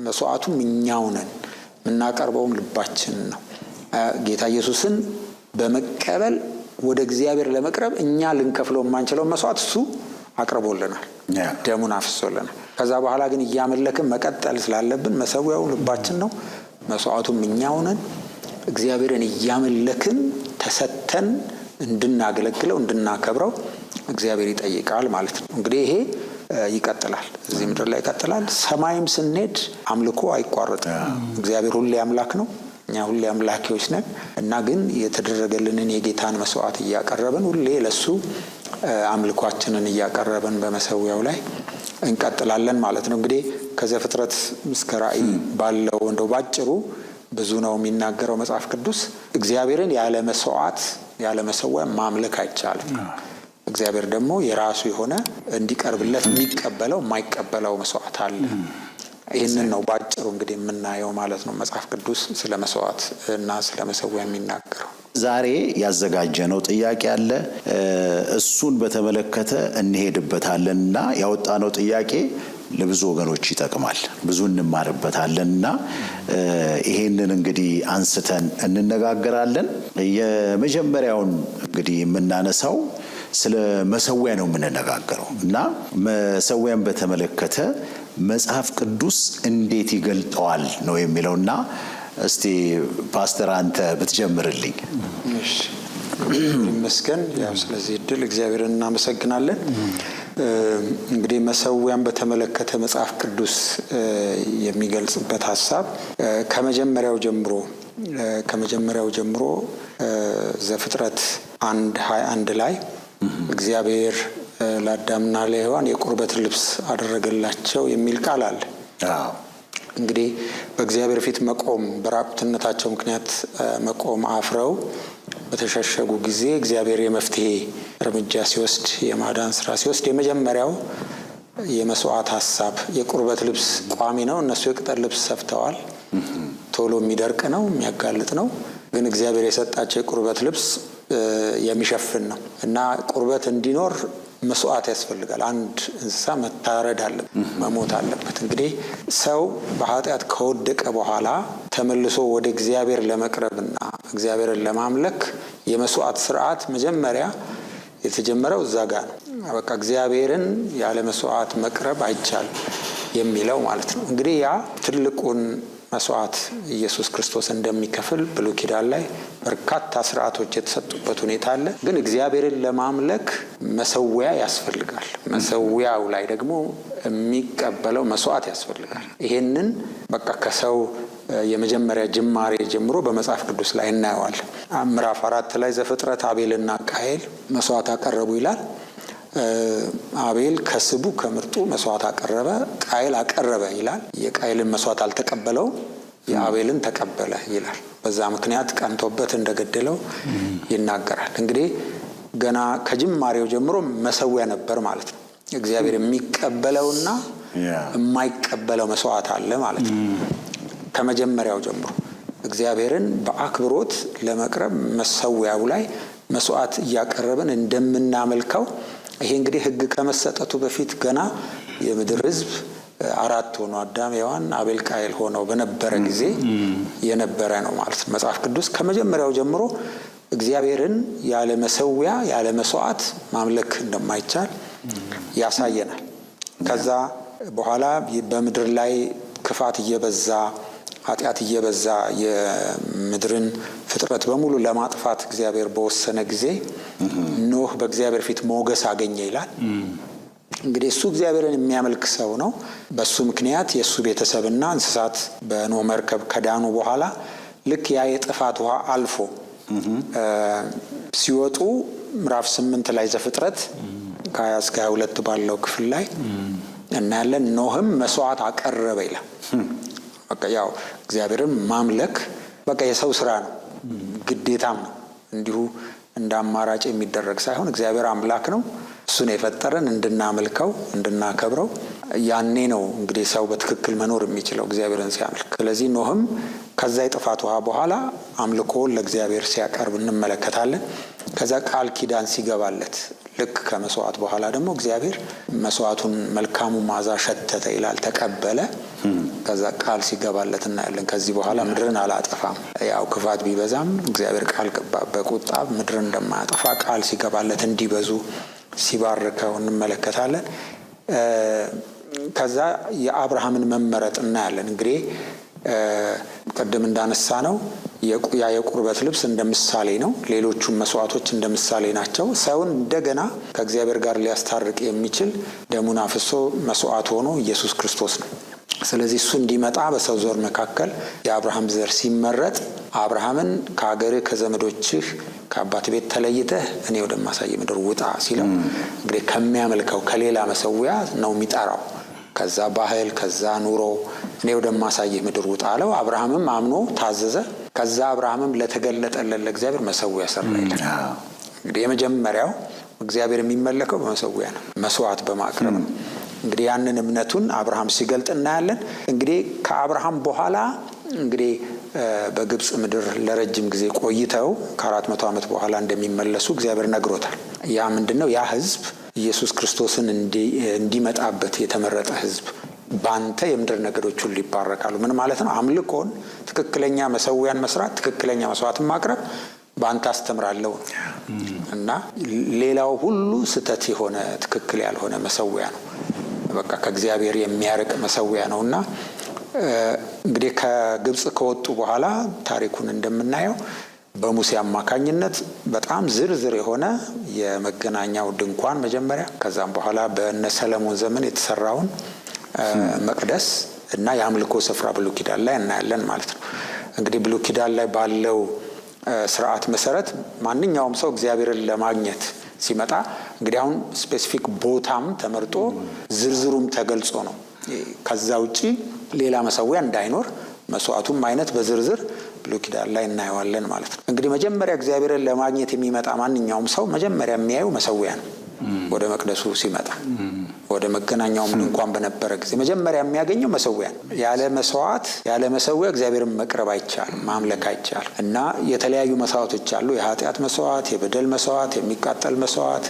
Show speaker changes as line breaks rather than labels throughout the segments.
መስዋዕቱም እኛው ነን፣ የምናቀርበውም ልባችን ነው። ጌታ ኢየሱስን በመቀበል ወደ እግዚአብሔር ለመቅረብ እኛ ልንከፍለው የማንችለው መስዋዕት እሱ አቅርቦልናል፣ ደሙን አፍሶልናል። ከዛ በኋላ ግን እያመለክን መቀጠል ስላለብን መሰዊያው ልባችን ነው፣ መስዋዕቱም እኛው ነን። እግዚአብሔርን እያመለክን ተሰተን እንድናገለግለው እንድናከብረው እግዚአብሔር ይጠይቃል ማለት ነው። እንግዲህ ይሄ ይቀጥላል፣ እዚህ ምድር ላይ ይቀጥላል። ሰማይም ስንሄድ አምልኮ አይቋረጥም። እግዚአብሔር ሁሌ አምላክ ነው፣ እኛ ሁሌ አምላኪዎች ነን እና ግን የተደረገልንን የጌታን መስዋዕት እያቀረብን ሁሌ ለሱ አምልኳችንን እያቀረብን በመሰዊያው ላይ እንቀጥላለን ማለት ነው። እንግዲህ ከዘፍጥረት እስከ ራእይ ባለው እንደው ባጭሩ ብዙ ነው የሚናገረው መጽሐፍ ቅዱስ። እግዚአብሔርን ያለ መስዋዕት ያለ መሰዊያ ማምለክ አይቻልም። እግዚአብሔር ደግሞ የራሱ የሆነ እንዲቀርብለት የሚቀበለው የማይቀበለው መስዋዕት አለ። ይህንን ነው ባጭሩ እንግዲህ የምናየው ማለት ነው መጽሐፍ ቅዱስ ስለ መስዋዕት እና ስለ መሰዊያ የሚናገረው።
ዛሬ ያዘጋጀነው ጥያቄ አለ፣ እሱን በተመለከተ እንሄድበታለንና ያወጣነው ጥያቄ ለብዙ ወገኖች ይጠቅማል፣ ብዙ እንማርበታለንና ይሄንን እንግዲህ አንስተን እንነጋገራለን። የመጀመሪያውን እንግዲህ የምናነሳው ስለ መሰዊያ ነው የምንነጋገረው እና መሰዊያን በተመለከተ መጽሐፍ ቅዱስ እንዴት ይገልጠዋል ነው የሚለውና እስቲ ፓስተር አንተ ብትጀምርልኝ።
እሺ መስገን ያው ስለዚህ እድል እግዚአብሔርን እናመሰግናለን። እንግዲህ መሰዊያን በተመለከተ መጽሐፍ ቅዱስ የሚገልጽበት ሐሳብ ከመጀመሪያው ጀምሮ ዘፍጥረት 1:21 ላይ እግዚአብሔር ለአዳምና ለሔዋን የቁርበት ልብስ አደረገላቸው የሚል ቃል አለ። እንግዲህ በእግዚአብሔር ፊት መቆም በራቁትነታቸው ምክንያት መቆም አፍረው በተሸሸጉ ጊዜ እግዚአብሔር የመፍትሄ እርምጃ ሲወስድ የማዳን ስራ ሲወስድ የመጀመሪያው የመስዋዕት ሐሳብ የቁርበት ልብስ ቋሚ ነው። እነሱ የቅጠል ልብስ ሰፍተዋል። ቶሎ የሚደርቅ ነው፣ የሚያጋልጥ ነው። ግን እግዚአብሔር የሰጣቸው የቁርበት ልብስ የሚሸፍን ነው እና ቁርበት እንዲኖር መስዋዕት ያስፈልጋል። አንድ እንስሳ መታረድ አለበት፣ መሞት አለበት። እንግዲህ ሰው በኃጢአት ከወደቀ በኋላ ተመልሶ ወደ እግዚአብሔር ለመቅረብና እግዚአብሔርን ለማምለክ የመስዋዕት ስርዓት መጀመሪያ የተጀመረው እዛ ጋር ነው። በቃ እግዚአብሔርን ያለ መስዋዕት መቅረብ አይቻልም የሚለው ማለት ነው። እንግዲህ ያ ትልቁን መስዋዕት ኢየሱስ ክርስቶስ እንደሚከፍል ብሉይ ኪዳን ላይ በርካታ ስርዓቶች የተሰጡበት ሁኔታ አለ። ግን እግዚአብሔርን ለማምለክ መሰዊያ ያስፈልጋል። መሰዊያው ላይ ደግሞ የሚቀበለው መስዋዕት ያስፈልጋል። ይሄንን በቃ ከሰው የመጀመሪያ ጅማሬ ጀምሮ በመጽሐፍ ቅዱስ ላይ እናየዋለን። ምዕራፍ 4 ላይ ዘፍጥረት አቤልና ቃየል መስዋዕት አቀረቡ ይላል። አቤል ከስቡ ከምርጡ መስዋዕት አቀረበ፣ ቃየል አቀረበ ይላል። የቃየልን መስዋዕት አልተቀበለው፣ የአቤልን ተቀበለ ይላል። በዛ ምክንያት ቀንቶበት እንደገደለው ይናገራል። እንግዲህ ገና ከጅማሬው ጀምሮ መሰዊያ ነበር ማለት ነው። እግዚአብሔር የሚቀበለውና የማይቀበለው መስዋዕት አለ ማለት ነው። ከመጀመሪያው ጀምሮ እግዚአብሔርን በአክብሮት ለመቅረብ መሰዊያው ላይ መስዋዕት እያቀረብን እንደምናመልከው ይሄ እንግዲህ ሕግ ከመሰጠቱ በፊት ገና የምድር ሕዝብ 4 ሆኖ አዳም፣ ሔዋን፣ አቤል፣ ቃየል ሆነው በነበረ ጊዜ የነበረ ነው ማለት ነው። መጽሐፍ ቅዱስ ከመጀመሪያው ጀምሮ እግዚአብሔርን ያለ መሰዊያ ያለ መስዋዕት ማምለክ እንደማይቻል ያሳየናል። ከዛ በኋላ በምድር ላይ ክፋት እየበዛ ኃጢአት እየበዛ የምድርን ፍጥረት በሙሉ ለማጥፋት እግዚአብሔር በወሰነ ጊዜ ኖህ በእግዚአብሔር ፊት ሞገስ አገኘ ይላል። እንግዲህ እሱ እግዚአብሔርን የሚያመልክ ሰው ነው። በሱ ምክንያት የሱ ቤተሰብና እንስሳት በኖህ መርከብ ከዳኑ በኋላ ልክ ያ የጥፋት ውሃ አልፎ ሲወጡ ምዕራፍ 8 ላይ ዘፍጥረት ከ20 እስከ 22 ባለው ክፍል ላይ እናያለን። ኖህም መስዋዕት አቀረበ ይላል። በቃ ያው እግዚአብሔርን ማምለክ በቃ የሰው ስራ ነው፣ ግዴታም ነው። እንዲሁ እንደ አማራጭ የሚደረግ ሳይሆን እግዚአብሔር አምላክ ነው። እሱን የፈጠረን እንድናመልከው እንድናከብረው። ያኔ ነው እንግዲህ ሰው በትክክል መኖር የሚችለው እግዚአብሔርን ሲያመልክ። ስለዚህ ኖህም ከዛ የጥፋት ውሃ በኋላ አምልኮውን ለእግዚአብሔር ሲያቀርብ እንመለከታለን። ከዛ ቃል ኪዳን ሲገባለት ልክ ከመስዋዕት በኋላ ደግሞ እግዚአብሔር መስዋዕቱን መልካሙ ማዛ ሸተተ ይላል፣ ተቀበለ። ከዛ ቃል ሲገባለት እናያለን። ከዚህ በኋላ ምድርን አላጠፋም። ያው ክፋት ቢበዛም እግዚአብሔር ቃል በቁጣ ምድርን እንደማያጠፋ ቃል ሲገባለት እንዲበዙ ሲባርከው እንመለከታለን። ከዛ የአብርሃምን መመረጥ እናያለን። እንግዲህ ቀደም እንዳነሳ ነው የቁርበት ልብስ እንደምሳሌ ነው። ሌሎቹም መስዋዕቶች እንደምሳሌ ናቸው። ሰውን እንደገና ከእግዚአብሔር ጋር ሊያስታርቅ የሚችል ደሙን አፍሶ መስዋዕት ሆኖ ኢየሱስ ክርስቶስ ነው። ስለዚህ እሱ እንዲመጣ በሰው ዘር መካከል የአብርሃም ዘር ሲመረጥ አብርሃምን ከሀገርህ ከዘመዶችህ ከአባት ቤት ተለይተህ እኔ ወደማሳይ ምድር ውጣ ሲለው እንግዲህ ከሚያመልከው ከሌላ መሰዊያ ነው የሚጠራው። ከዛ ባህል ከዛ ኑሮ እኔ ወደማሳይ ምድር ውጣ አለው። አብርሃምም አምኖ ታዘዘ። ከዛ አብርሃምም ለተገለጠለት ለእግዚአብሔር መሰዊያ ሰራ ይላል። እንግዲህ የመጀመሪያው እግዚአብሔር የሚመለከው በመሰዊያ ነው፣ መስዋዕት በማቅረብ ነው። እንግዲህ ያንን እምነቱን አብርሃም ሲገልጥ እናያለን። እንግዲህ ከአብርሃም በኋላ እንግዲህ በግብጽ ምድር ለረጅም ጊዜ ቆይተው ከ400 ዓመት በኋላ እንደሚመለሱ እግዚአብሔር ነግሮታል። ያ ምንድነው? ያ ህዝብ ኢየሱስ ክርስቶስን እንዲመጣበት የተመረጠ ህዝብ፣ ባንተ የምድር ነገዶች ሁሉ ይባረካሉ። ምን ማለት ነው? አምልኮን፣ ትክክለኛ መሰዊያን መስራት፣ ትክክለኛ መስዋዕትን ማቅረብ ባንተ አስተምራለሁ እና ሌላው ሁሉ ስተት የሆነ ትክክል ያልሆነ መሰዊያ ነው። በቃ ከእግዚአብሔር የሚያርቅ መሰዊያ ነውና እንግዲህ ከግብጽ ከወጡ በኋላ ታሪኩን እንደምናየው በሙሴ አማካኝነት በጣም ዝርዝር የሆነ የመገናኛው ድንኳን መጀመሪያ፣ ከዛም በኋላ በእነ ሰለሞን ዘመን የተሰራውን መቅደስ እና የአምልኮ ስፍራ ብሉይ ኪዳን ላይ እናያለን ማለት ነው። እንግዲህ ብሉይ ኪዳን ላይ ባለው ስርዓት መሰረት ማንኛውም ሰው እግዚአብሔርን ለማግኘት ሲመጣ እንግዲህ አሁን ስፔሲፊክ ቦታም ተመርጦ ዝርዝሩም ተገልጾ ነው። ከዛ ውጪ ሌላ መሰዊያ እንዳይኖር መስዋዕቱም አይነት በዝርዝር ብሉይ ኪዳን ላይ እናየዋለን ማለት ነው። እንግዲህ መጀመሪያ እግዚአብሔርን ለማግኘት የሚመጣ ማንኛውም ሰው መጀመሪያ የሚያየው መሰዊያ ነው። ወደ መቅደሱ ሲመጣ ወደ መገናኛውም ድንኳን በነበረ ጊዜ መጀመሪያ የሚያገኘው መሰዊያ ነው። ያለ መስዋዕት ያለ መሰዊያ እግዚአብሔርን መቅረብ አይቻልም፣ ማምለክ አይቻልም። እና የተለያዩ መስዋዕቶች አሉ። የኃጢአት መስዋዕት፣ የበደል መስዋዕት፣ የሚቃጠል መስዋዕት፣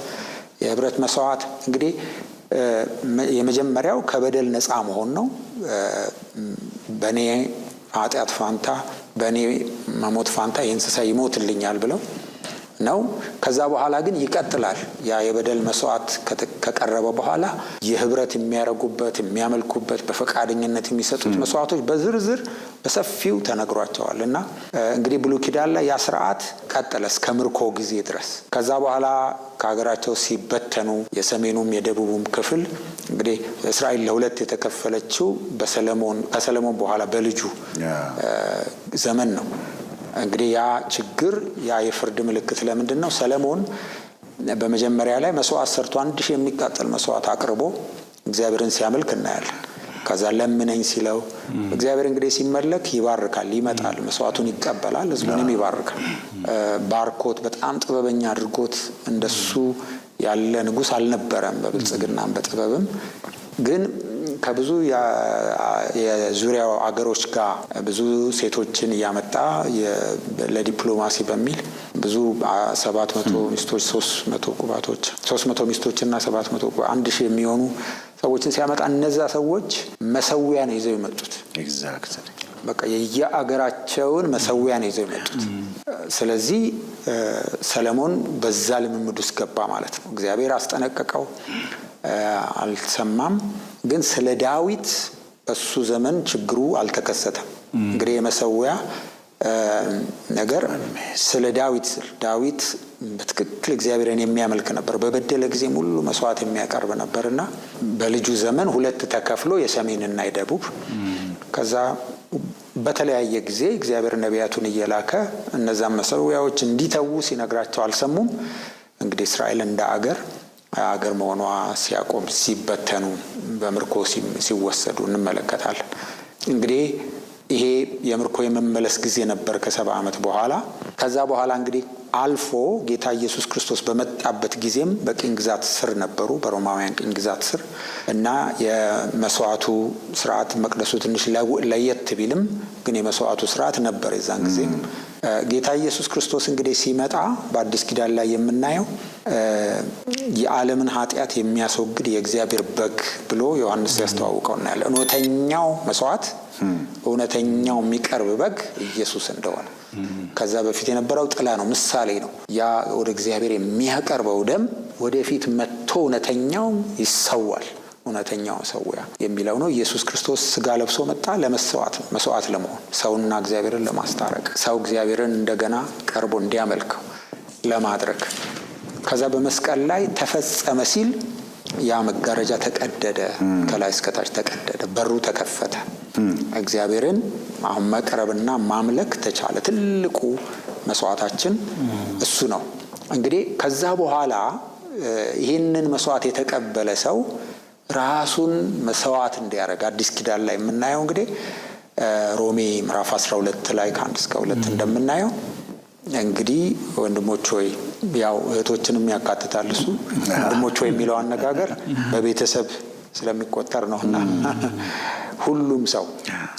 የህብረት መስዋዕት። እንግዲህ የመጀመሪያው ከበደል ነፃ መሆን ነው። በእኔ ኃጢአት ፋንታ በእኔ መሞት ፋንታ የእንስሳ ይሞትልኛል ብለው ነው። ከዛ በኋላ ግን ይቀጥላል። ያ የበደል መስዋዕት ከቀረበ በኋላ የህብረት የሚያረጉበት የሚያመልኩበት በፈቃደኝነት የሚሰጡት መስዋዕቶች በዝርዝር በሰፊው ተነግሯቸዋል። እና እንግዲህ ብሉይ ኪዳን ላይ ያ ስርዓት ቀጠለ እስከ ምርኮ ጊዜ ድረስ። ከዛ በኋላ ከሀገራቸው ሲበተኑ የሰሜኑም የደቡቡም ክፍል እንግዲህ እስራኤል ለሁለት የተከፈለችው ከሰለሞን በኋላ በልጁ ዘመን ነው። እንግዲህ ያ ችግር ያ የፍርድ ምልክት ለምንድን ነው? ሰለሞን በመጀመሪያ ላይ መስዋዕት ሰርቶ 1000 የሚቃጠል መስዋዕት አቅርቦ እግዚአብሔርን ሲያመልክ እናያለን። ከዛ ለምነኝ ሲለው እግዚአብሔር እንግዲህ ሲመለክ ይባርካል፣ ይመጣል፣ መስዋዕቱን ይቀበላል፣ ህዝቡንም ይባርካል። ባርኮት በጣም ጥበበኛ አድርጎት እንደሱ ያለ ንጉስ አልነበረም። በብልጽግናም በጥበብም ግን ከብዙ የዙሪያው አገሮች ጋር ብዙ ሴቶችን እያመጣ ለዲፕሎማሲ በሚል ብዙ 700 ሚስቶች 300 ቁባቶች 300 ሚስቶችና 700 1000 የሚሆኑ ሰዎችን ሲያመጣ እነዛ ሰዎች መሰዊያ ነው ይዘው የመጡት።
ኤግዛክትሊ
በቃ የየአገራቸውን መሰዊያ ነው ይዘው የመጡት። ስለዚህ ሰለሞን በዛ ልምምድ ውስጥ ገባ ማለት ነው። እግዚአብሔር አስጠነቀቀው፣ አልሰማም። ግን ስለ ዳዊት በሱ ዘመን ችግሩ አልተከሰተም። እንግዲህ የመሰዊያ ነገር ስለ ዳዊት በትክክል እግዚአብሔርን የሚያመልክ ነበር። በበደለ ጊዜ ሙሉ መስዋዕት የሚያቀርብ ነበርና በልጁ ዘመን ሁለት ተከፍሎ የሰሜንና የደቡብ ከዛ በተለያየ ጊዜ እግዚአብሔር ነቢያቱን እየላከ እነዛን መሰዊያዎች እንዲተዉ ሲነግራቸው አልሰሙም። እንግዲህ እስራኤል እንደ አገር መሆኗ ሲያቆም ሲበተኑ በምርኮ ሲወሰዱ እንመለከታለን። እንግዲህ ይሄ የምርኮ የመመለስ ጊዜ ነበር ከ70 ዓመት በኋላ። ከዛ በኋላ እንግዲህ አልፎ ጌታ ኢየሱስ ክርስቶስ በመጣበት ጊዜም በቅኝ ግዛት ስር ነበሩ፣ በሮማውያን ቅኝ ግዛት ስር እና የመስዋዕቱ ስርዓት መቅደሱ ትንሽ ለየት ቢልም ግን የመስዋዕቱ ስርዓት ነበር የዛን ጊዜ። ጌታ ኢየሱስ ክርስቶስ እንግዲህ ሲመጣ በአዲስ ኪዳን ላይ የምናየው የዓለምን ኃጢአት የሚያስወግድ የእግዚአብሔር በግ ብሎ ዮሐንስ ያስተዋውቀው እና ያለ እውነተኛው መስዋዕት እውነተኛው የሚቀርብ በግ ኢየሱስ እንደሆነ ከዛ በፊት የነበረው ጥላ ነው፣ ምሳሌ ነው። ያ ወደ እግዚአብሔር የሚያቀርበው ደም ወደፊት መጥቶ እውነተኛው ይሰዋል። እውነተኛው ሰውያ የሚለው ነው። ኢየሱስ ክርስቶስ ስጋ ለብሶ መጣ ለመስዋዕት ነው፣ መስዋዕት ለመሆን ሰውና እግዚአብሔርን ለማስታረቅ፣ ሰው እግዚአብሔርን እንደገና ቀርቦ እንዲያመልከው ለማድረግ። ከዛ በመስቀል ላይ ተፈጸመ ሲል ያ መጋረጃ ተቀደደ፣ ከላይ እስከታች ተቀደደ፣ በሩ ተከፈተ። እግዚአብሔርን አሁን መቅረብና ማምለክ ተቻለ። ትልቁ መስዋዕታችን እሱ ነው። እንግዲህ ከዛ በኋላ ይህንን መስዋዕት የተቀበለ ሰው ራሱን መስዋዕት እንዲያደርግ አዲስ ኪዳን ላይ የምናየው እንግዲህ ሮሜ ምዕራፍ 12 ላይ ከ1 እስከ 2 እንደምናየው እንግዲህ ወንድሞች ሆይ፣ ያው እህቶችንም ያካትታል እሱ ወንድሞች ሆይ የሚለው አነጋገር በቤተሰብ ስለሚቆጠር ነውና ሁሉም ሰው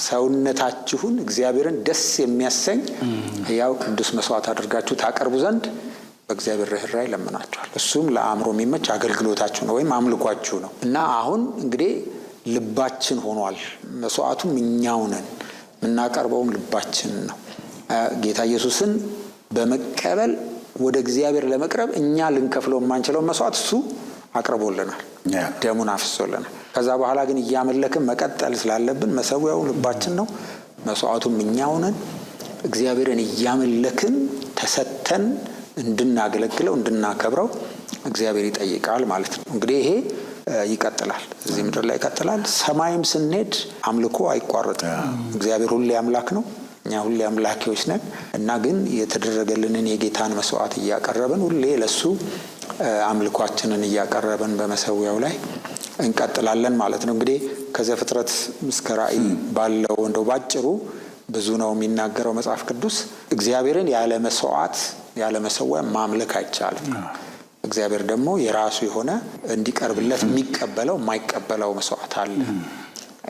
ሰውነታችሁን እግዚአብሔርን ደስ የሚያሰኝ ያው ቅዱስ መስዋዕት አድርጋችሁ ታቀርቡ ዘንድ በእግዚአብሔር ርኅራኄ ለምናችኋል። እሱም ለአእምሮ የሚመች አገልግሎታችሁ ነው ወይም አምልኳችሁ ነው። እና አሁን እንግዲህ ልባችን ሆኗል። መስዋዕቱም እኛው ነን፣ የምናቀርበውም ልባችን ነው። ጌታ ኢየሱስን በመቀበል ወደ እግዚአብሔር ለመቅረብ እኛ ልንከፍለው የማንችለው መስዋዕት እሱ አቅርቦልናል፣ ደሙን አፍሶልናል። ከዛ በኋላ ግን እያመለክን መቀጠል ስላለብን መሰዊያው ልባችን ነው፣ መስዋዕቱም እኛው ነን። እግዚአብሔርን እያመለክን ተሰተን እንድናገለግለው እንድናከብረው እግዚአብሔር ይጠይቃል ማለት ነው። እንግዲህ ይሄ ይቀጥላል፣ እዚህ ምድር ላይ ይቀጥላል። ሰማይም ስንሄድ አምልኮ አይቋረጥም። እግዚአብሔር ሁሌ አምላክ ነው፣ እኛ ሁሌ አምላኪዎች ነን እና ግን የተደረገልንን የጌታን መስዋዕት እያቀረብን ሁሌ ለሱ አምልኳችንን እያቀረብን በመሰዊያው ላይ እንቀጥላለን ማለት ነው። እንግዲህ ከዘፍጥረት እስከ ራእይ ባለው እንደው ባጭሩ ብዙ ነው የሚናገረው መጽሐፍ ቅዱስ። እግዚአብሔርን ያለ መስዋዕት ያለ መሰዊያ ማምለክ አይቻልም። እግዚአብሔር ደግሞ የራሱ የሆነ እንዲቀርብለት የሚቀበለው የማይቀበለው መስዋዕት አለ።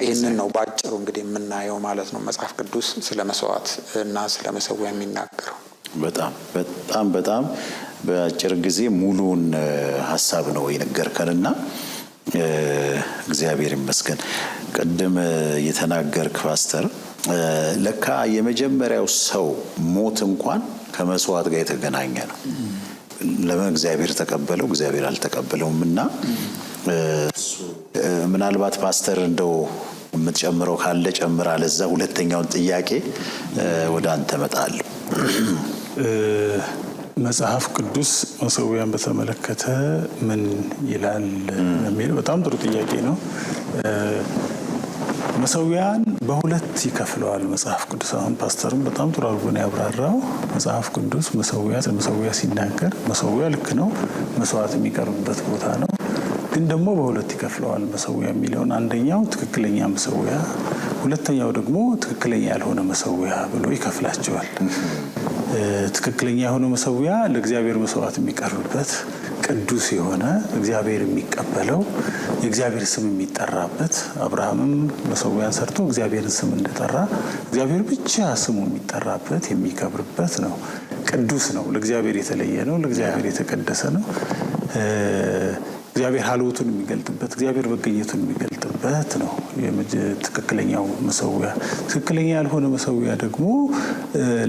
ይህንን ነው ባጭሩ እንግዲህ የምናየው ማለት ነው መጽሐፍ ቅዱስ ስለ መስዋዕት እና ስለ መሰዊያ የሚናገረው።
በጣም በጣም በጣም በአጭር ጊዜ ሙሉን ሀሳብ ነው የነገርከንና እግዚአብሔር ይመስገን። ቅድም የተናገርክ ፓስተር ለካ የመጀመሪያው ሰው ሞት እንኳን ከመስዋዕት ጋር የተገናኘ ነው። ለምን እግዚአብሔር ተቀበለው እግዚአብሔር አልተቀበለውም? እና ምናልባት ፓስተር እንደው የምትጨምረው ካለ ጨምር፣ አለዛ ሁለተኛውን ጥያቄ ወደ አንተ እመጣለሁ።
መጽሐፍ ቅዱስ መሰዊያን በተመለከተ ምን ይላል የሚለው በጣም ጥሩ ጥያቄ ነው። መሰዊያን በሁለት ይከፍለዋል መጽሐፍ ቅዱስ። አሁን ፓስተርም በጣም ጥሩ አድርጎ ነው ያብራራው። መጽሐፍ ቅዱስ መሰዊያ ሲናገር መሰዊያ ልክ ነው፣ መስዋዕት የሚቀርብበት ቦታ ነው። ግን ደግሞ በሁለት ይከፍለዋል መሰዊያ የሚለውን። አንደኛው ትክክለኛ መሰዊያ፣ ሁለተኛው ደግሞ ትክክለኛ ያልሆነ መሰዊያ ብሎ ይከፍላቸዋል። ትክክለኛ የሆነ መሰዊያ ለእግዚአብሔር መስዋዕት የሚቀርብበት ቅዱስ የሆነ እግዚአብሔር የሚቀበለው የእግዚአብሔር ስም የሚጠራበት፣ አብርሃምም መሰዊያን ሰርቶ እግዚአብሔርን ስም እንደጠራ እግዚአብሔር ብቻ ስሙ የሚጠራበት የሚከብርበት ነው። ቅዱስ ነው፣ ለእግዚአብሔር የተለየ ነው፣ ለእግዚአብሔር የተቀደሰ ነው። እግዚአብሔር ሀልወቱን የሚገልጥበት፣ እግዚአብሔር መገኘቱን የሚገልጥበት ነው ትክክለኛው መሰዊያ። ትክክለኛ ያልሆነ መሰዊያ ደግሞ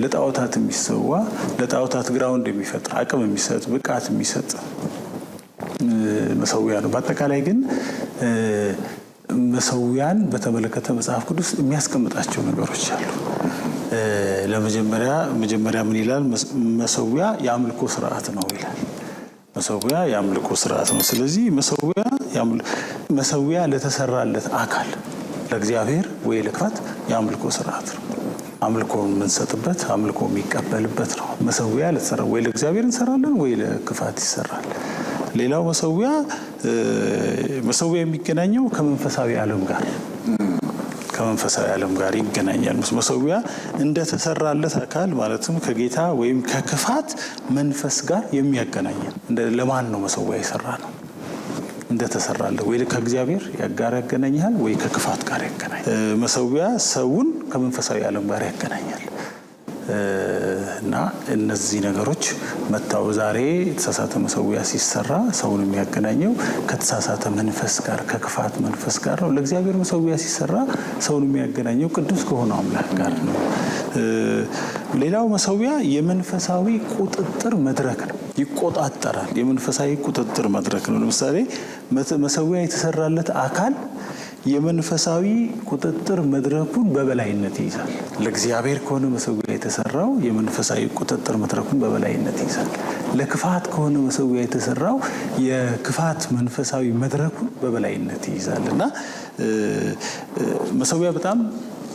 ለጣዖታት የሚሰዋ፣ ለጣዖታት ግራውንድ የሚፈጥር አቅም የሚሰጥ ብቃት የሚሰጥ መሰዊያ ነው። በአጠቃላይ ግን መሰዊያን በተመለከተ መጽሐፍ ቅዱስ የሚያስቀምጣቸው ነገሮች አሉ። መጀመሪያ ምን ይላል? መሰዊያ የአምልኮ ስርዓት ነው ይላል። መሰዊያ የአምልኮ ስርዓት ነው። ስለዚህ መሰዊያ ለተሰራለት አካል ለእግዚአብሔር ወይ ለክፋት የአምልኮ ስርዓት ነው። አምልኮ የምንሰጥበት፣ አምልኮ የሚቀበልበት ነው። መሰዊያ ለተሰራ ወይ ለእግዚአብሔር እንሰራለን ወይ ለክፋት ይሰራል። ሌላው መሰዊያ የሚገናኘው ከመንፈሳዊ ዓለም ጋር ከመንፈሳዊ ዓለም ጋር ይገናኛል። መሰዊያ እንደተሰራለት አካል ማለትም ከጌታ ወይም ከክፋት መንፈስ ጋር የሚያገናኝ ለማን ነው መሰዊያ የሰራ ነው? እንደተሰራለት ወይ ከእግዚአብሔር ጋር ያገናኛል ወይ ከክፋት ጋር ያገናኛል። መሰዊያ ሰውን ከመንፈሳዊ ዓለም ጋር ያገናኛል። እና እነዚህ ነገሮች መታው ዛሬ የተሳሳተ መሰዊያ ሲሰራ ሰውን የሚያገናኘው ከተሳሳተ መንፈስ ጋር ከክፋት መንፈስ ጋር ነው። ለእግዚአብሔር መሰዊያ ሲሰራ ሰውን የሚያገናኘው ቅዱስ ከሆነው አምላክ ጋር ነው። ሌላው መሰዊያ የመንፈሳዊ ቁጥጥር መድረክ ነው። ይቆጣጠራል። የመንፈሳዊ ቁጥጥር መድረክ ነው። ለምሳሌ መሰዊያ የተሰራለት አካል የመንፈሳዊ ቁጥጥር መድረኩን በበላይነት ይይዛል። ለእግዚአብሔር ከሆነ መሰዊያ የተሰራው የመንፈሳዊ ቁጥጥር መድረኩን በበላይነት ይይዛል። ለክፋት ከሆነ መሰዊያ የተሰራው የክፋት መንፈሳዊ መድረኩን በበላይነት ይይዛል እና መሰዊያ በጣም